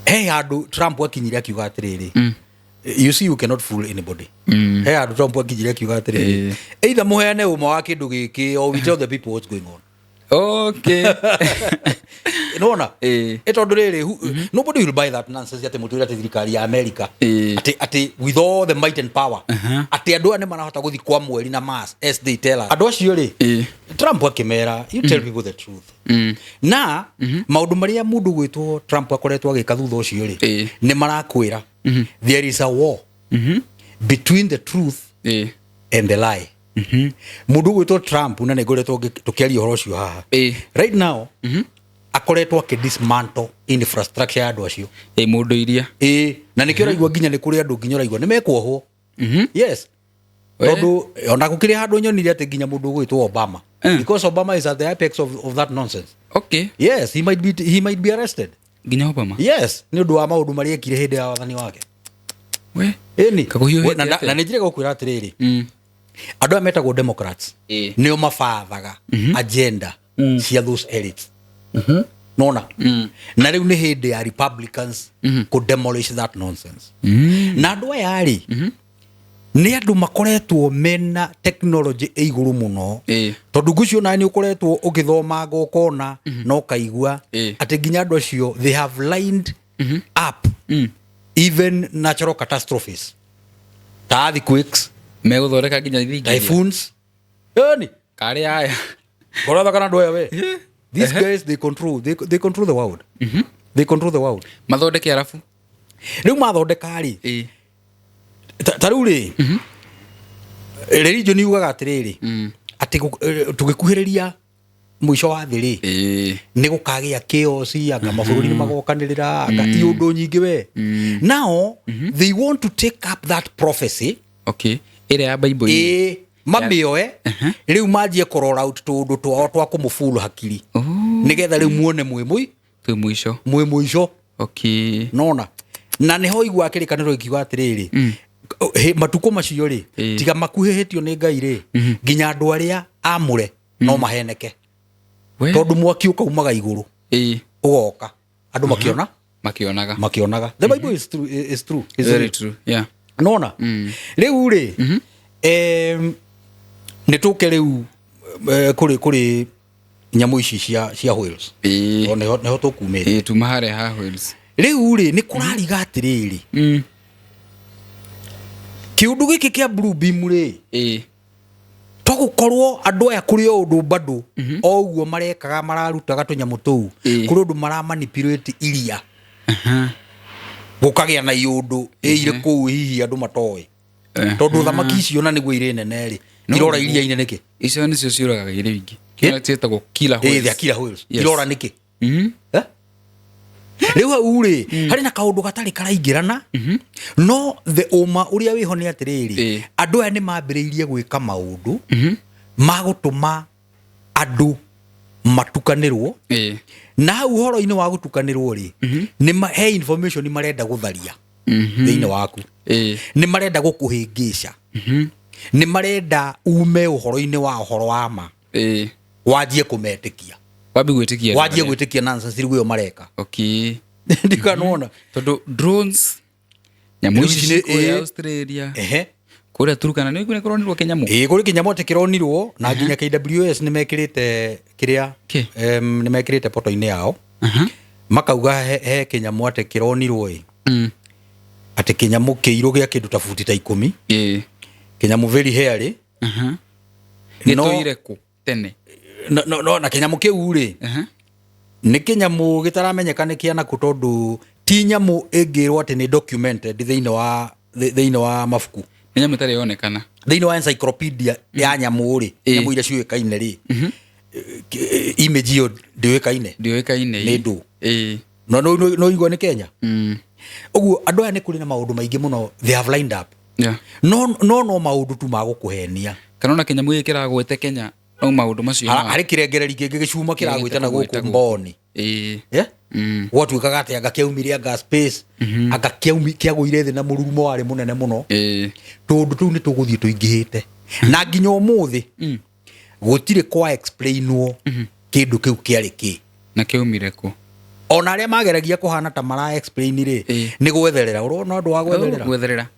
hey andu Trump akinyire akiuga atiriri you see you cannot fool anybody. Hey andu Trump akinyire akiuga atiriri either muheane uma wa kindu giki or we tell the people what's going on. Okay. Nona etondu riri nobody will buy that nonsense ati mutu ati thirikari ya America ati with all the might and power ati andu ane manahota guthi kwa mweri na Mars as they tell us. Andu acio ri Trump akimera you tell people the truth. Na maundu maria mundu gwitwo Trump akoretwo agika thutha ucio ri ni marakwira there is a war between the truth and the lie. Mundu gwitwo Trump na negoretwo tukiaria horo cio haha right now akoretwo akidismantle infrastructure ya andu acio mundu iria na nikio raigwa nginya ni kuri andu nginya raigwa ni mekwohwo. Yes tondu ona gukire handu nyonire ati nginya mundu gwitwo Obama because Obama is at the apex of that nonsense. Okay. Yes, he might be arrested. Nginya Obama. Yes, ni undu wa maundu maria ekire hindi ya wathani wake. We eni na njire gukwira atiriri andu ametagwo Democrats nio mabathaga agenda cia those elites nona na riu ni hindi ya Republicans ku demolish that nonsense na andu aya ari ni andu makoretwo mena technology iguru muno tondu gucio na ni ukoretwo ukithoma ngokona no kaigua ati nginya andu acio they have lined up even natural catastrophes ta earthquakes meguthoreka nginya ithingi typhoons yani kare aya gorotha kana ndoya we these guys they control the world they control the world mathondeke arafu riu mathondeka ri taru ri religion yugaga atiriri ati tugikuhiriria mwisho wa thi ri ni gukagia chaos anga mabururi ni magokanirira anga iundu nyingi we now they want to take up that prophecy ire ya Bible mamioe riu manjie kurora out tundu twao twa kumufulu hakiri nigetha riu muone mwimui mwisho nona na niho igwa kirikaniro ikiwa atiriri matuko macio ri tiga makuhehetio ni Ngai ri nginya andu aria amure no maheneke tondu mwaki ukaumaga iguru ugoka andu makionaga the Bible is true is very true nona riu ri nituke riu kuri nyamu ici cia whales neho tukumire tumahare ha whales riu ri ni kurariga atiriri kiundu giki kia Blue Beam ri togukorwo andu aya kuri undu bado o uguo marekaga mararutaga tunyamu tuu kuri undu maramanipulate iria gukagia na iundu ire ku hihi andu matoe tondu thamaki icio na niguo ire nene ri irora iria ine niki icio nicio ciuraga ire wingi kila tietagwo killer whales irora niki riu uri hari na kaundu gatari karaingirana no the uma uria wiho ni atiriri andu aya ni mambiriirie gwika maundu magutuma andu matukanirwo na uhoro-ini wa gutukanirwo ri ni he information marenda gutharia thiini waku ni marenda gukuhingisha ni marenda ume uhoro-ini wa uhoro wa ma wajie kumetikia wajie gwitikia nonsense riu mareka ndikanona tondu drones nyamu ici ni Australia kuria Turkana ni kune koronirwo kinyamu kuri kinyamu te kironirwo na nginya KWS ni mekirite kiria ni mekirite poto-ini yao makauga he kinyamu ate kironirwo ate kinyamu kiiru gia kindu ta futi ta 10 kinyamu very hairy nitoire ku tene no na kinyamu kiu ri ni kinyamu gitaramenyeka ni kiana ku tondu ti nyamu ingirwo ati ni documented thiini wa mafuku nyamu tari yonekana thiini wa encyclopedia ya nyamu ri nyamu ira ciuikaine ri image yo ndiuikaine ni ndu no igwa ni Kenya uguo andu aya ni kuri na maundu maingi muno they have lined up no maundu tu magukuhenia kanona kinyamu gikiragwete Kenya no maundu macio hari kirengereri kingi gicuma kiragwite na guku mboni watu kagate anga kiaumiria anga space anga kiagwire thi na mururumo wari munene muno tondu tu ni tuguthie tuingihite na nginya umuthi gutire kwa explainwo kindu kiu kiari ki na kiumire ku ona aria mageragia kuhana ta mara explain ri ni gwetherera urona ndu wa gwetherera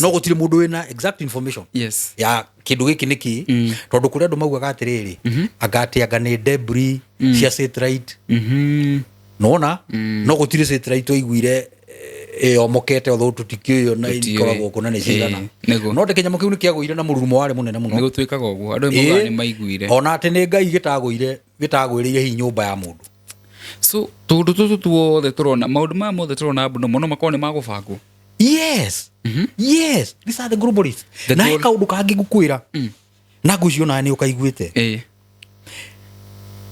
no gutire mundu wina exact information ya kindu giki niki tondu kuria andu maugaga atiriri anga ni debris cia satellite nona no gutire satellite oiguire omokete otho tutikio na ikoragwo kuna ni cigana no te kinyamu kiu ni kiagwire na mururumo wari munene muno ni gutwikaga uguo andu maugaga ni maiguire ona ati ni Ngai gitagwiririe hi nyumba ya mundu so tundu tutu tuothe turona maundu ma mothe turona abuna muno makoni magubangwo yes these are the globalists na eka undu kangi gukwira na ngucio na ni ukaiguite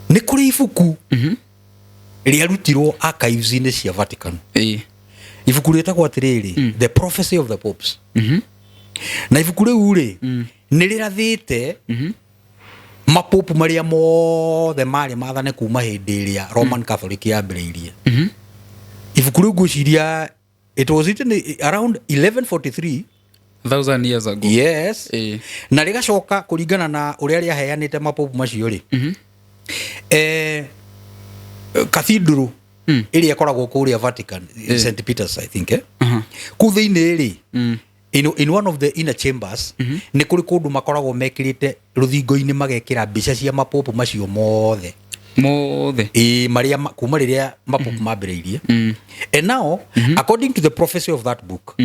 ni kuri ibuku riarutirwo archives-ini cia Vatican ibuku ritagwo atiriri the prophecy of the popes na ibuku riu ri ni rirathite mapopu maria mothe mari mathane kuma hindi iria Roman Catholic yambiriirie ibuku riu ngwiciria it was written around 1143 1000 years ago. Yes. Na rigacoka kuringana na uria riaheanite mapopu macio ri cathedral iria koragwo kuria Vatican, St Peter's I think ku thiini ri in one of the inner chambers ni kuri kundu makoragwo mekirite ruthingo-ini magekira mbica cia mapopu macio mothe maria kuma riria mapopu mambiriirie. And now according to the prophecy of that book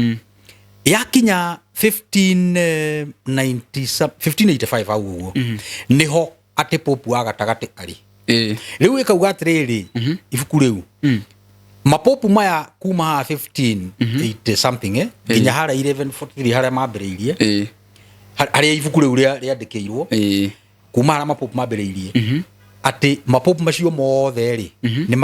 yakinya 1585 au uguo niho ati popu wa gatagati ari riu ikauga atiriri ibuku riu mapopu maya kuma 1580 something nginya hara 1143 hara mambiriirie haria ibuku riu riandikirwo kuma hara mapopu mambiriirie ati mapopu macio mothe ri ni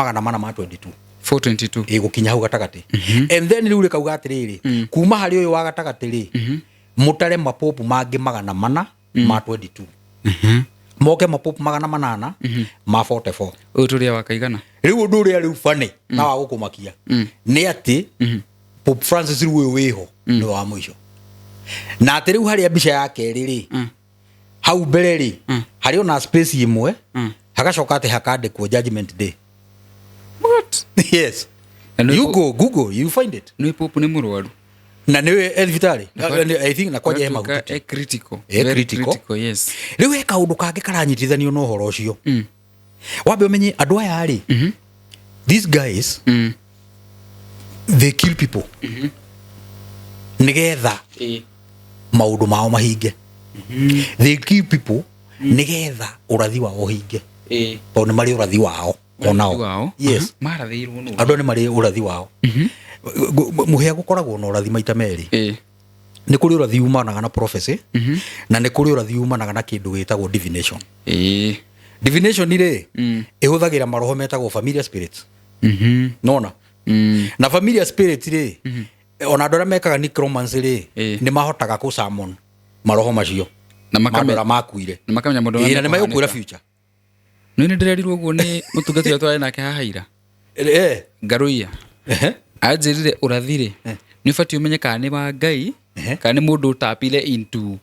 422 gukinya hau gatagati. And then riu rikauga atiriri kuma hari uyu wa gatagati ri mutare mapopu mangi 422 moke mapopu 800 ma 44 uturia wakaigana. Riu undu uria riu fane na wa gukumakia ni ati Pope Francis riu uyu wiho ni wa mwisho na ati riu hari mbica yake ri hau mbere ri hari ona space imwe hagacoka ati hakandikwo Judgment Day. What? Yes. You go Google, you find it. Ni popu ni murwaru na ni elvitari I think na kwaje maguti critical critical yes. Riu eka undu kange karanyitithania no horo ucio wabe umenye andu aya ari these guys they kill people nigetha maundu mao mahinge they kill people nigetha urathi wao hinge to ni mari urathi wao onao. Yes, marathirwo no andu ni mari urathi wao muhia gukoragwo na urathi maita meri ni kuri urathi umanaga na prophecy na ni kuri urathi umanaga na kindu gitagwo divination. Divination ire ihuthagira maroho metagwo familiar spirits nona na familiar spirits ire ona andũ arĩa mekaga necromancy ri ni mahotaga ku summon maroho macio na makamera makuire na makamenya mũndũ na ni magukwira future. No ni ndirerirwo guo ni mutungati watwa nake hahaira Ngaruia ajirire urathire ni fati umenye kana ni wa Ngai kana ni mundu utapile into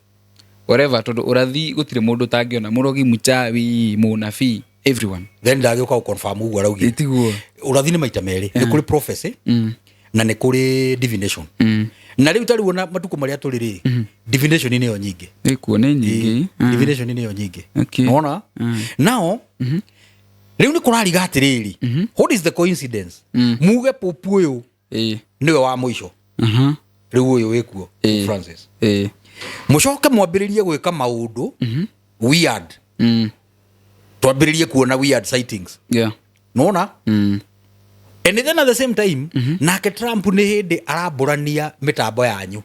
whatever tondu urathi gutire mundu tangiona murogi muchawi munafi everyone then ndagioka confirm uguo araugi itiguo urathi ni maita meri ni kuri prophecy na ni kuri divination na riu tari wona matuko maria turiri divination ni yo nyingi ikuo ni nyingi divination ni yo nyingi unaona now riu ni kurariga atiriri what is the coincidence muge popu uyu niwe wa mwisho riu uyu wikuo Francis mucoke mwambiririe gwika maundu weird twambiririe kuona weird sightings unaona and then at the same time nake Trump ni hindi araburania mitambo yanyu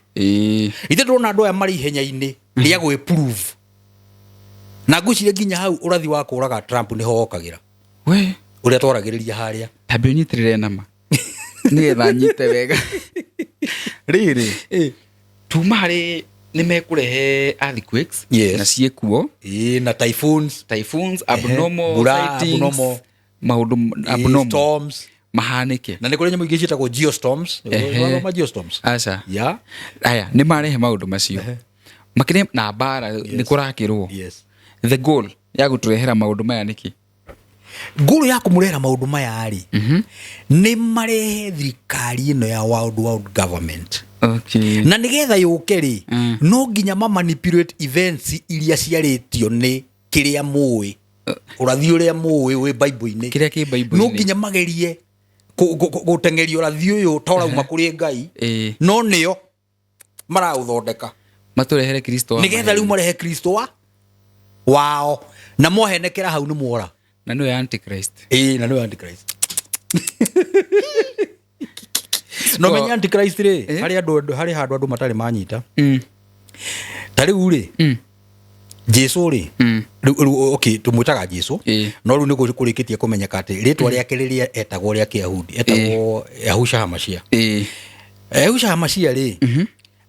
ithe ndona andu aya mari ihenya-ini ria gwi prove na ngucirie nginya hau urathi wa kuraga Trump ni hokagira we uria twaragiriria haria tabio nyitirire nama nigetha nyite wega riri tuma hari ni mekurehe earthquakes na ciekuo na typhoons abnormal sightings maundu abnormal storms mahanike na nikore nyamu igicita go geostorms geostorms acha aya ni marehe maundu macio makire na bara ni kurakirwo the goal ya guturehera maundu maya niki goal ya kumurehera maundu maya ari ni marehe thirikari ino ya world government na nigetha yuke ri no nginya manipulate events iria ciaritio ni kiria muwi urathi uria muwi we bible-ini kiria ki bible-ini no nginya magerie gutengeria urathi uyu tora uma kuri Ngai no nio marauthondeka maturehere Kristo nigetha riu marehe Kristo wao na mohenekera hau ni muora na no antichrist na no antichrist no menya antichrist ri hari handu andu matari manyita tari uri Jesu ri okay tumwitaga Jesu no riu ni kurikitie kumenyeka ati ritwa riake riria etagwo ria Kiyahudi etagwo Yahushua Hamashia Yahushua Hamashia ri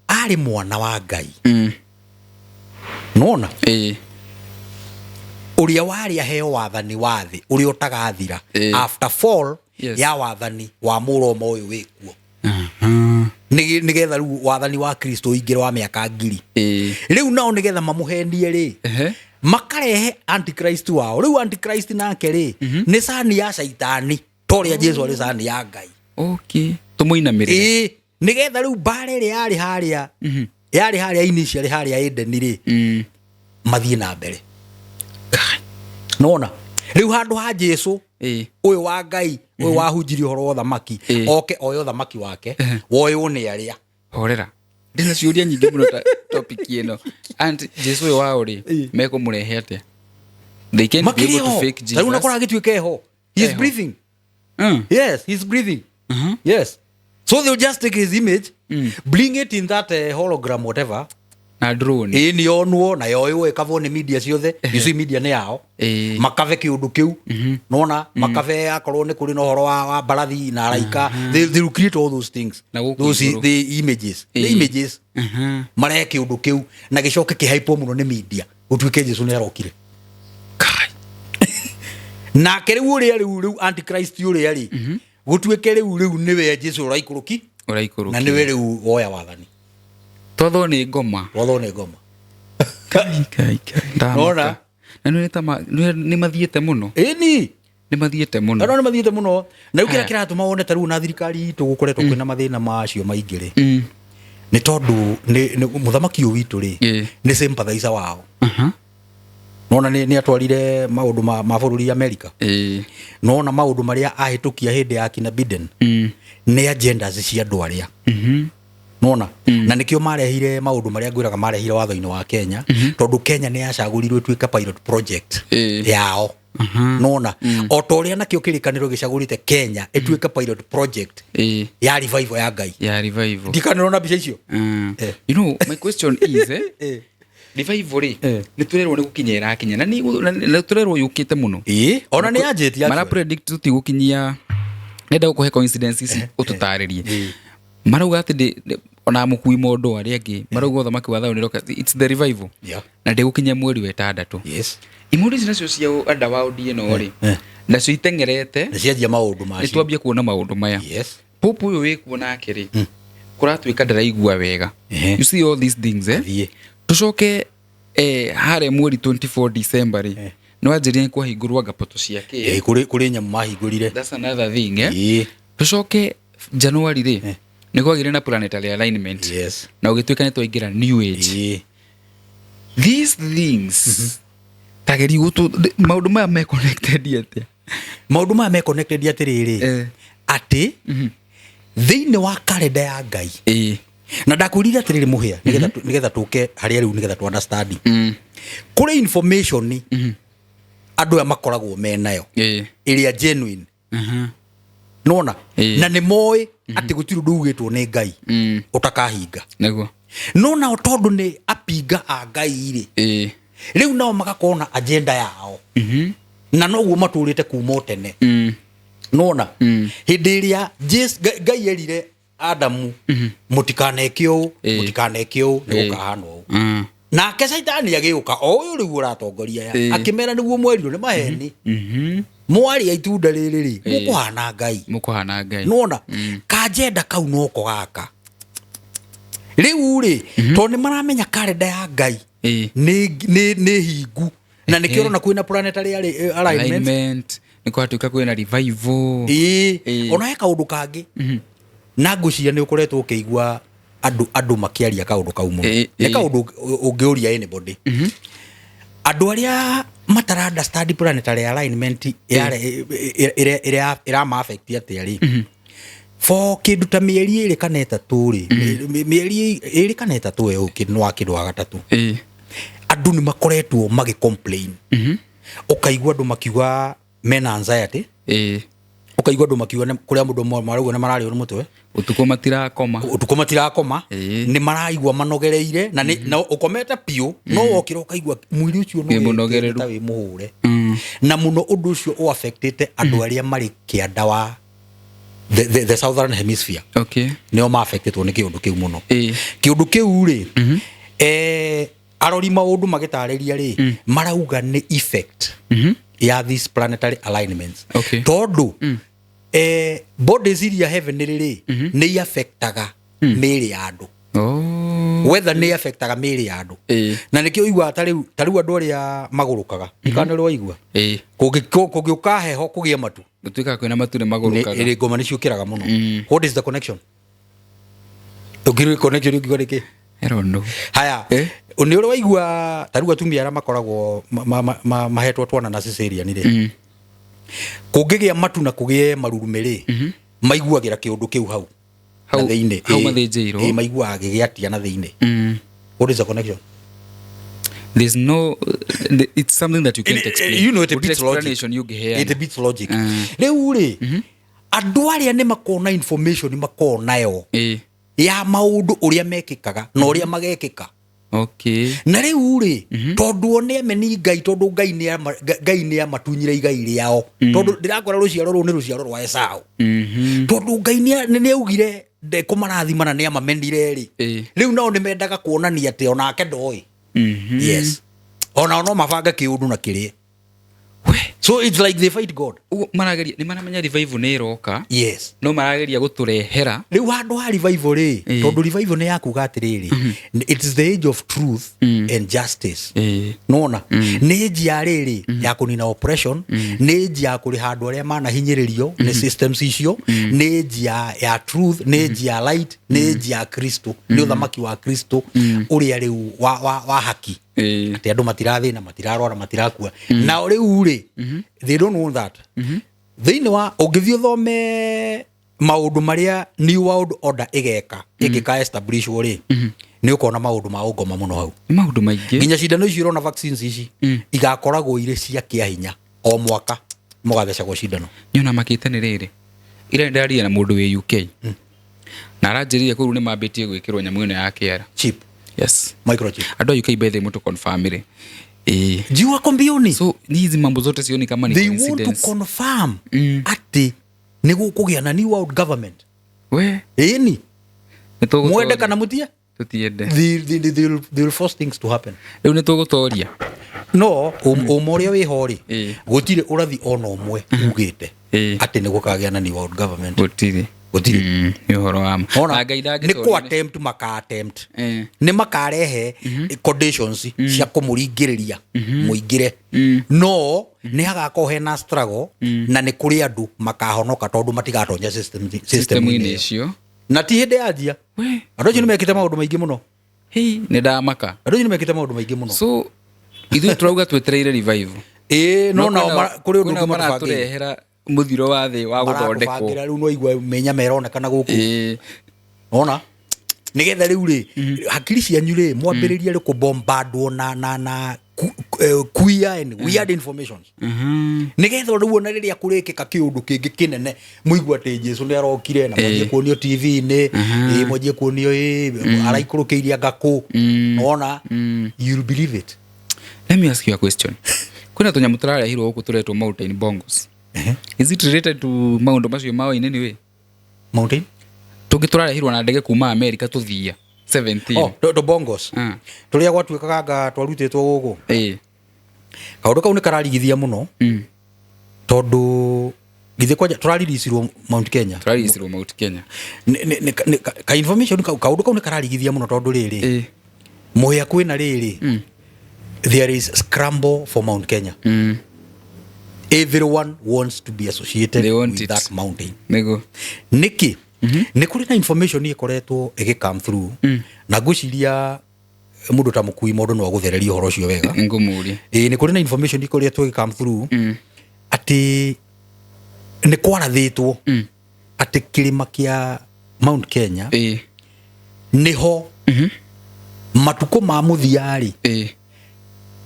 ari mwana wa Ngai nona uria wari aheo wathani wathi uria utagathira after fall ya wathani wa muromo uyu wikuo nigetha riu wathani wa Kristo ingire wa miaka 1000 riu nao nigetha mamuhendie ri makarehe antichrist wao riu antichrist nake ri ni sani ya shaitani toria Jesu ari sani ya Ngai tumuinamirire nigetha riu bare ri yari haria initially haria Edeni ri mathie na mbere nona riu handu ha Jesu uyu wa Ngai uyu wahunjiri horo thamaki oke oyo thamaki wake woyo ni aria horera ndina ciuria nyingi muno topic ino and Jesu uyu wao ri meko murehe atia they can be able to fake Jesus riu nakora gituike ho he is breathing yes he's breathing yes so they'll just take his image bring it in that hologram whatever na drone ni onwo na yoyo ekavo ni media ciothe you see media ni yao makave kiundu kiu nona makave akorwo ni kuri no horo wa barathi na araika they will create all those things those the images mare kiundu kiu na gicoke kihype muno ni media utuike Jesu ni arokire kai na kere riu antichrist uri ari gutuike riu niwe Jesu uraikuruki na niwe riu woya wathani todo ni ngoma kai ndamaka na ni mathiete muno ni mathiete muno na ukira kiratu maone taru na thirikari tugukoretwo kwina mathina macio maingire ni tondu ni muthamaki witu ri ni sympathizer wao nona ni atwarire maundu ma bururi America nona maundu maria ahitukia hindi ya kina Biden ni agendas cia andu aria nona na nikio marehire maundu maria ngwiraga marehire watho-ini wa Kenya tondu Kenya ni yacagurirwe tuika pilot project yao nona otoria nakio kirikaniro gicagurite Kenya etuika pilot project ya revival ya Ngai ndikanirona bica icio you know my question is revival ni turerwo ni gukinyira kinya na ni turerwo yukite muno ona ni anjeti mara predict tutigukinyia nenda gukuhe coincidences ututaririe marauga ati ona mukui mondo ari angi marauga thamaki wa thauni roka it's the revival na ndigukinya mweri wa 6 imuri cinacio cia anda wa odie no ri na cio itengerete na cianjia maundu macio nitwambia kuona maundu maya popu uyu wikuona akiri kuratuika ndaraigua wega you see all these things tucoke hare mweri 24 December ri no anjirie kwa hingurwa gapoto ciake kuri nyamu mahingurire that's another thing tucoke January ri ni kwagire na planetary alignment na ugituika ni twaingira new age these things tageri gutu maundu maya me connected atiriri ati thiini wa kalenda ya Ngai na ndakurira atiriri muhia nigetha tuke haria riu nigetha tu understand kuri information andu ya makoragwo menayo iria genuine nona na ni moy ati gutiru ndugitwo ni Ngai utakahinga neguo nona otondu ni apinga a Ngai ri riu nao magakona agenda yao na noguo maturite kuma tene nona hindi iria Ngai erire Adamu mutikanekio ni gukahano na ke Saitani agiuka o uyu riu uratongoria akimera niguo mwerirwo ni maheni mwari aitunda riri ri mukuhana Ngai nona kajenda kau noko gaka riu ri to ni maramenya kalenda ya Ngai ni hingu na nikiona kwina planetary alignment ni kwatuika kwina revival ona he kaundu kangi na ngucia ni ukoretwo ukiigua andu makiaria kaundu kau muno ni kaundu ungiuria anybody andu aria matara understand planetary alignment ira ma affect atiari for kindu ta mieri iri kana 3 ri mieri iri kana 3 yo kinwa kindu wa gatatu andu ni makoretwo magi complain ukaigua andu makiuga mena anxiety ukaigua andu makiuga kuria mundu marauga na marari uri mutwe utuko matirakoma ni maraigua manogereire na ukometa pio no wokira ukaigua mwiri ucio no munogereru ta wi muhure na muno undu ucio o affectete andu aria mari kianda wa the southern hemisphere okay nio ma affected ni kiundu kiu muno kiundu kiu ri arori maundu magitariria ri marauga ni effect ya these planetary alignments okay tondu bodies iria heaven ri ni affectaga miri ya andu weather ni affectaga miri ya andu na nikio igwa tariu andu aria magurukaga ikana ro igwa kugiuka heho kugia matu gutuika kwina matu ni magurukaga iri ngoma ni ciukiraga muno what is the connection connection igwa riki I don't know haya ni uri waigua tariu atumia ara makoragwo mahetwo twana na cesarean ri kugigia matu na kugie marurumiri maiguagira kiundu kiu hau theine hau mathinjirwo maiguaga gigiatia na theine what is the connection there's no it's something that you can't explain you know it a bit explanation you get it a bit logic riu ri andu aria ni makona information makona yo ya maundu uria mekikaga na uria magekika okay na riu ri tondu one ameni ngai tondu ngai ni amatunyire igai riao tondu ndirakora ruciaro ru ni ruciaro rwa Esau tondu ngai ni augire de kumarathimana ni amamenire ri riu nao ni mendaga kuonania ati onake ndoi yes ona no mabanga kiundu na kiri so it's like they fight God marageria ni maramenya revival ni iroka yes no marageria guturehera riu handu ha revival ri tondu revival ni yakuga atiriri it is the age of truth and justice nona ni njia riri ya kunina oppression ni njia kuri handu aria manahinyiririo ni systems icio ni njia ya truth ni njia light ni njia Kristo ni uthamaki wa Kristo uria riu wa haki ati andu matirathina matirarwara matirakua na riu ri they don't know that thiini wa ungithio thome maundu maria new world order igeka establish ri ni ukona maundu ma ungoma muno hau maundu maingi nginya cindano icio na vaccines ici igakoragwo ire cia kiahinya o mwaka mugathecagwo cindano nyona makite ni riri ire ndaria na mundu wi UK na aranjiririe kuru ni mambitie gwikirwo nyamu ino ya kiara chip yes microchip ado UK by the mutu confirm ri jiwa kombioni so hizi mambo zote sioni kama ni coincidence they want to confirm ati ni gukugia na new world government we ni mwende kana mutia tutiende they will force things to happen riu ni tugutoria no umoria wi hori gutire urathi ona umwe ugite ati ni gukagia na new world government gutire ni horo wa ni ku attempt maka attempt ni makarehe conditions cia kumuringiriria muingire no ni hagakohe na struggle na ni kuri andu makahonoka tondu matigatonya system icio na ti hinde ajia andu ni mekite maundu maingi muno ni ndamaka andu ni mekite maundu maingi muno so ithu turauga twetereire revival no na kuri undu ngoma turehera muthiro wa thi wa guthondekwo riu no igwa menya meronekana guku ona nigetha riu ri hakiri cianyu ri mwambiririe ri kubombardwo na queer and weird information nigetha riu ona riria kurikika kiundu kingi kinene muigwa ati Jesu ni arokire na mwanjie kuonio TV ni mwanjie kuonio araikurukiiria ngaku ona you believe it. Let me ask you a question. Kuna tunyamu turarehirwo guku turetwo mountain bongos. Is it related to maundu macio mao in any way? Mountain? Tugiturarehirwo na ndege kuma America tuthia 17. The bongos. Turia gwatuikaga twarutitwo gugu. Kaundu kau ni kararigithia muno. Tondu githe kwaja turarigithirwo Mount Kenya. Turarigithirwo Mount Kenya. Ka information kaundu kau ni kararigithia muno tondu riri. Muhia kwina riri. There is scramble for Mount Kenya. Everyone wants to be associated with that mountain. Niki ni kuri na information ikoretwo come through na guciria mundu ta mukui mundu no guthereria horo cio wega ngumuri ni kuri na information ikoretwo come through ati ni kwarathitwo ati kirima kia Mount Kenya niho matuko ma muthiari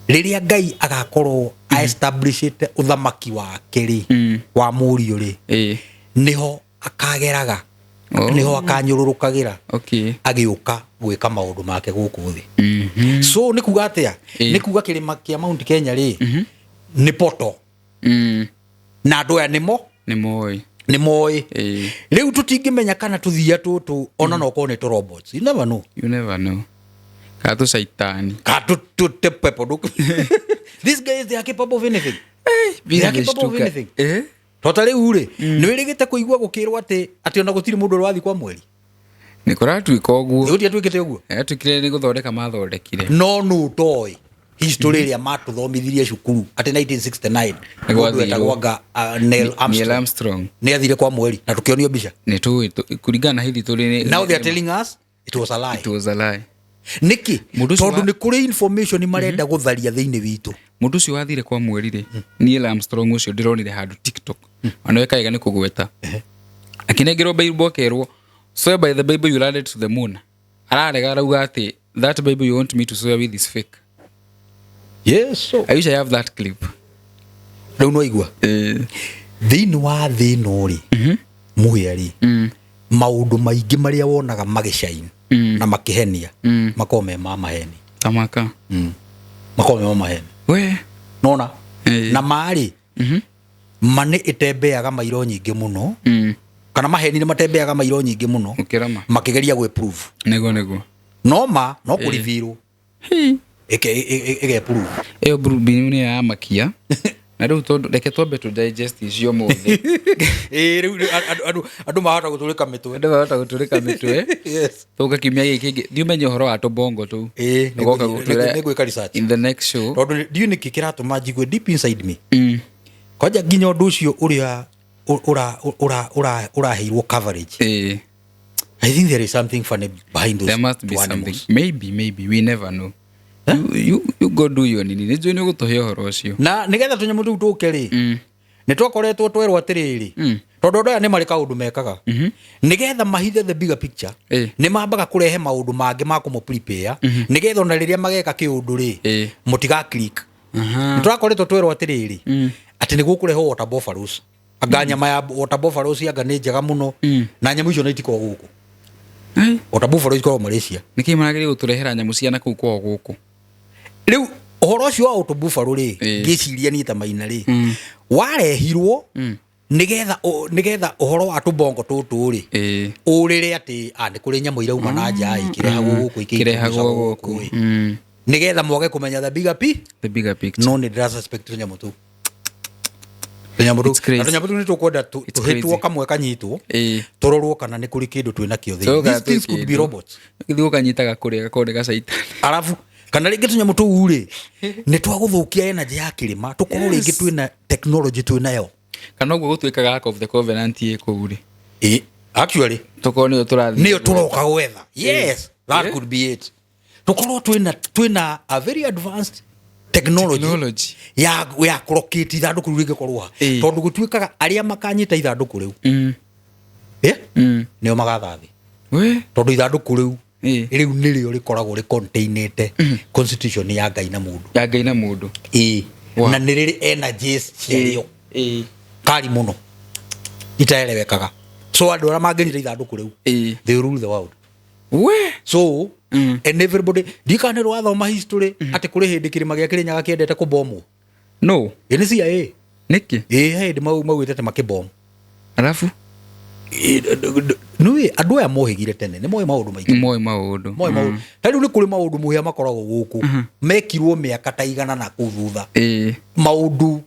riria Ngai agakorwo establishite uthamaki wa keri wa murio ri niho akageraga niho akanyururukagira agiuka gwika maundu make guku thi so ni kuga atia ni kuga kirima kia Mount Kenya ri ni poto na andu aya nimo nĩ moĩ rĩu tũtingĩmenya kana tũthia tũtũ ona no korwo nĩ tũ robots. You never know ka tũ caitani ka tũ pepo these guys they are capable of anything. They are capable of anything. Tota rĩu rĩ nĩ wĩrĩgĩte kũigua gũkĩrwo atĩ ona gũtirĩ mũndũ ũrathiĩ kwa mweri. Nĩ kũratuĩka ũguo. Nĩ gũtirĩ twĩkĩte ũguo. Twĩkire nĩ gũthondeka mathondekire. No nũtoĩ history ĩrĩa matũthomithirie cukuru atĩ 1969 mũndũ etagwo Neil Armstrong nĩ athire kwa mweri na tũkĩonio mbica. Nĩ tũĩ kũringana na hithi tũrĩ. Now they are telling us it was a lie. Niki tondũ nĩ kũrĩ information marenda gũtharia thĩinĩ witũ. Mũndũ ũcio wathire kwa mweri rĩ Neil Armstrong ũcio ndĩronire handũ TikTok ona wekaga nĩ kũgweta akinengerwo Bible akerwo swear by the Bible you landed to the moon. Ararega arauga atĩ that Bible you want me to swear with is fake. Yes, so I wish I have that clip. Rĩu no igua thĩinĩ wa thĩ ĩno rĩ mũhĩa rĩ maũndũ maingĩ marĩa wonaga magĩcain na makĩhenia makorwo me ma maheni. Tamaka makorwo me ma maheni we nona na marĩ mane ĩtembeaga mairo nyingĩ mũno kana maheni nĩ matembeaga mairo nyingĩ mũno makĩgeria gwĩ prove nego no kũrithirwo ege prove eo brubini nĩ ya makia na rĩu tondũ reke twambe tu digest icio mothe rĩu andũ mahota gũtũrĩka mĩtwe yes tũka kimia gĩkĩ ndiumenye ũhoro wa tũbongo tu ngoka gũtwĩra research in the next show tondũ ndiũ nĩkĩ kĩratũma njigue deep inside me kwanja nginya ũndũ ũcio ũrĩa ũraheirwo coverage. I think there is something funny behind those. There must be something. Maybe we never know. You go do your nini nĩjũĩ nĩ gũtũhe ũhoro ũcio na nĩgetha tũnyamũ tũu tũke rĩ nĩ twakoretwo twerwo atĩrĩrĩ tondũ andũ aya nĩ marĩ kaũndũ mekaga nĩgetha mahithe the bigger picture nĩ mambaga kũrehe maũndũ mangĩ ma kũmũ prepare nĩgetha ona rĩrĩa mageka kĩũndũ rĩ mũtiga click. Nĩ twakoretwo twerwo atĩrĩrĩ atĩ nĩ gũkũreho water buffaloes anga nyama ya water buffaloes anga nĩ njega mũno na nyamũ icio nĩ itikoo gũkũ water buffaloes ikorwo Malaysia. Nĩkĩ maragĩrĩirwo gũtũrehera nyamũ cia nakũu kwao gũkũ rĩu ũhoro ũcio wa water buffalo rĩ ngĩciria niĩ ta Maina rĩ warehirwo nĩgetha ũhoro wa tũbongo tũtũ rĩ ũrĩre atĩ nĩ kũrĩ nyamũ irauma na nja ikĩrehagwo gũkũ nĩgetha mwage kũmenya the bigger picture no nĩ ndĩra suspect nyamũ tũu nyamũ tũu nĩ tũkwenda tũhĩtwo kamwe kanyitwo tũrorwo kana nĩ kũrĩ kĩndũ twĩnakĩo thĩ. These things could be robots. Gĩthiĩ kanyitaga kũrĩa gakorwo nĩ gacaitani arabu kana rĩngĩ tũnyamũ tũu rĩ nĩ twagũthũkia energy ya kĩrĩma tũkorwo rĩngĩ twĩna technology twĩnayo kana ũguo gũtuĩkaga Ark of the Covenant kũu rĩ actually tũkorwo nĩyo tũroka gwetha. Yes, that could be it. Tũkorwo twĩna a very advanced technology ya kũrokĩti ithandũkũ rĩu rĩngĩkorwo ha tondũ gũtuĩkaga arĩa makanyita ithandũkũ rĩu nĩo magatha thĩ tondũ ithandũkũ rĩu nĩrĩo rĩkoragwo rĩcontainĩte constitution ya Ngai na mũndũ na nĩ rĩrĩ energies ciarĩo kari mũno itaelewekaga so andũ arĩa mangĩnyita ithandũkũ rĩu they rule the world. So and everybody ndikanĩrwo wathoma history atĩ kũrĩ hĩndĩ kĩrĩma gĩa Kĩrĩnyaga kĩendete kũbombwo no nĩ CIA nĩkĩ hĩndĩ maugĩte makĩbomb arabu nĩ andũ aya mohĩgire tene nĩ moĩ maũndũ maingĩ maũndũ rĩu nĩ kũrĩ maũndũ mũhĩa makoragwo gũkũ mekirwo mĩaka ta igana na kũu thutha maũndũ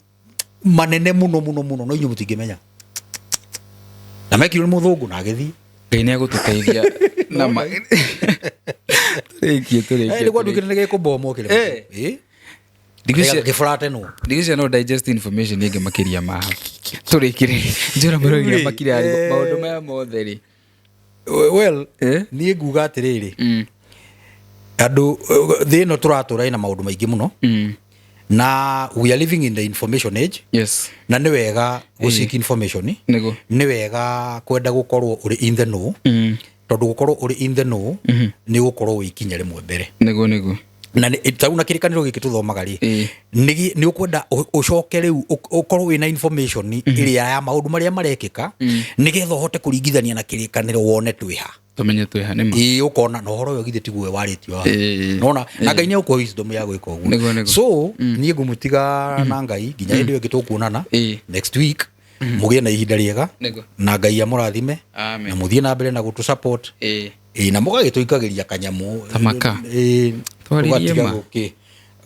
manene mũno no inyuĩ mũtingĩmenya na mekirwo nĩ mũthũngũ na agĩthiĩ Ngai nĩ agũtũteithia na tũrĩkie kwa ndukĩte nĩ gĩkũbombwo kĩrĩma gĩbũratenwo ndigĩcia no digest information ĩngĩ makĩria ma tũrĩkire njũra mũrũgĩra makĩria maũndũ maya mothe rĩ well niĩ nguga atĩrĩrĩ andũ thĩ ĩno tũratũra ĩna maũndũ maingĩ mũno na we are living in the information age. Yes. Na nĩ wega gũseek information nĩ wega kwenda gũkorwo ũrĩ in the know tondũ gũkorwo ũrĩ in the know nĩ gũkorwo wĩkinya rĩmwe mbere nĩguo na tau na kĩrĩkanĩro gĩkĩ tũthomaga rĩ nĩ ũkwenda ũcoke rĩu ũkorwo wĩna information ĩrĩa ya maũndũ marĩa marekĩka nĩgetha ũhote kũringithania na kĩrĩkanĩro wone twĩha tũmenye twĩha nĩ ma ũkona na ũhoro ũyũ githĩ tiguo warĩtio nona na Ngai nĩ agũkũhe wisdom ya gwĩka ũguo so niĩ ngũmũtiga na Ngai nginya hĩndĩ ĩyo ĩngĩ tũkuonana next week mugie na ihinda riega na Ngai amurathime na muthie na mbere na gutu support na mugagituikagiria kanyamu tamaka twaririe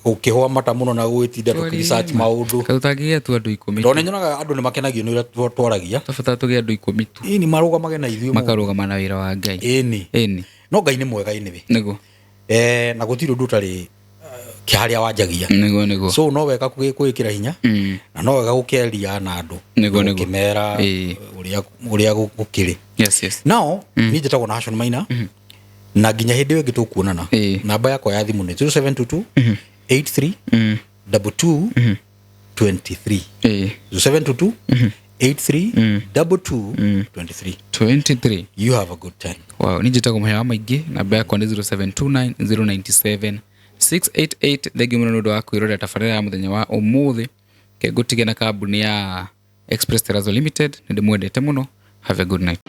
ukihwa mata muno na gwitinda tukiresearch maundu kautagia tu andu 10 ndone nyonaga andu ni makenagio ni twaragia tafata tugia andu 10 tu ni marugamage na ithuĩ makarugama na wira wa Ngai ni no Ngai ni mwega iniwe nego na gutiri undu tari kiharia wanjagia nego so no wega kwikira hinya na no wega gukeria na andu kimera uria gukiri yes now ni njitagwo na Ashon Maina na nginya hindi ĩyo ngĩtũkuonana namba yakwa ya thimũ nĩ 0722 83 22 23 0722 83 22 23 you have a good time. Wow, ni njitagwo Muhea wa Maingĩ, namba yakwa nĩ 0729 097 688. Thengio mũno nĩ ũndũ wa kwĩrorera tabarĩra ya mũthenya wa ũmũthĩ kengũtige na kambuni ya Express Terrazzo Limited. Nĩ ndĩmwendete mũno. Have a good night.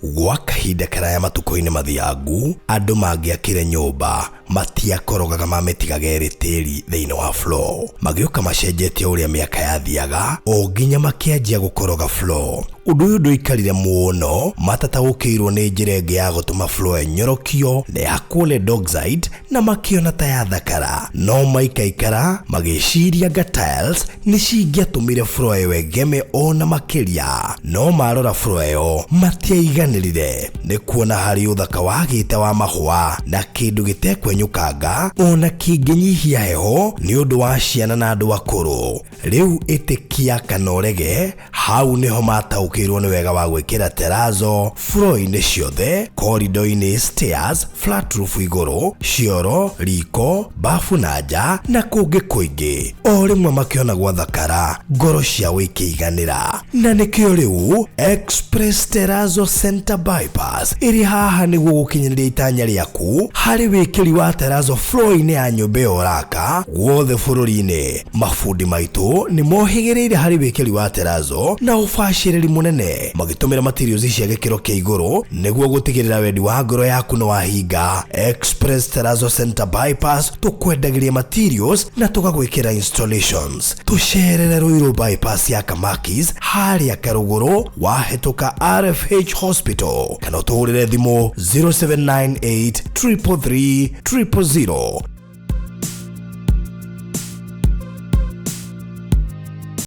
Gwa kahinda karaya matuko-inĩ mathiangu andũ mangĩakire nyũmba matiakorogaga mamĩtigage tĩri thĩinĩ wa floor, magĩũka macenjetie ũrĩa mĩaka yathiaga o nginya makĩanjia gũkoroga floor. Ũndũ ũyũ ndũikarire mũno, matataũkĩirwo nĩ njĩra ĩngĩ ya gũtũma floor enyorokio na yakwo Dockside na makĩona ta yathakara, no maikaikara magĩciria nga tiles nĩ cingĩatũmire floor ĩyo ĩgeme ona makĩria, no marora floor ĩyo matiaiganĩrire nĩ kuona harĩ ũthaka wagĩte wa mahũa na kĩndũ gĩtekwenyũkanga ona kĩngĩnyihia heho nĩ ũndũ wa ciana na andũ akũrũ. Rĩu ĩtĩkia kana ũrege, hau nĩho mataũkĩirwo nĩ wega wa gwĩkĩra terrazzo floor-inĩ ciothe, corridor-inĩ, stairs, flat roof igũrũ, cioro, riko, bafu na nja na kũngĩ kũingĩ. O rĩmwe makĩona gwathakara, ngoro ciao ikĩiganĩra, na nĩkĩo rĩu Express Terrazzo Center Bypass ĩrĩ haha nĩguo gũkinyĩrĩria itanya rĩaku harĩ wĩkĩri wa terrazzo floor-inĩ ya nyũmba ĩyo ũraka guothe bũrũri-inĩ. Mafundi maitũ nĩ mohĩgĩrĩire harĩ wĩkĩri wa terrazzo na ũbacĩrĩri mũnene, magĩtũmĩra materials cia gĩkĩro kĩa igũrũ nĩguo gũtigĩrĩra wendi wa ngoro yaku nĩ wahinga. Express Terrazzo Center Bypass tũkwendagĩria materials na tũgagwĩkĩra installations. Tũcerere Ruiru bypass ya Kamakis harĩa Karũgũrũ wahĩtũka RFH Hospital, kana ũtũhũrĩre thimũ 0798 333 000.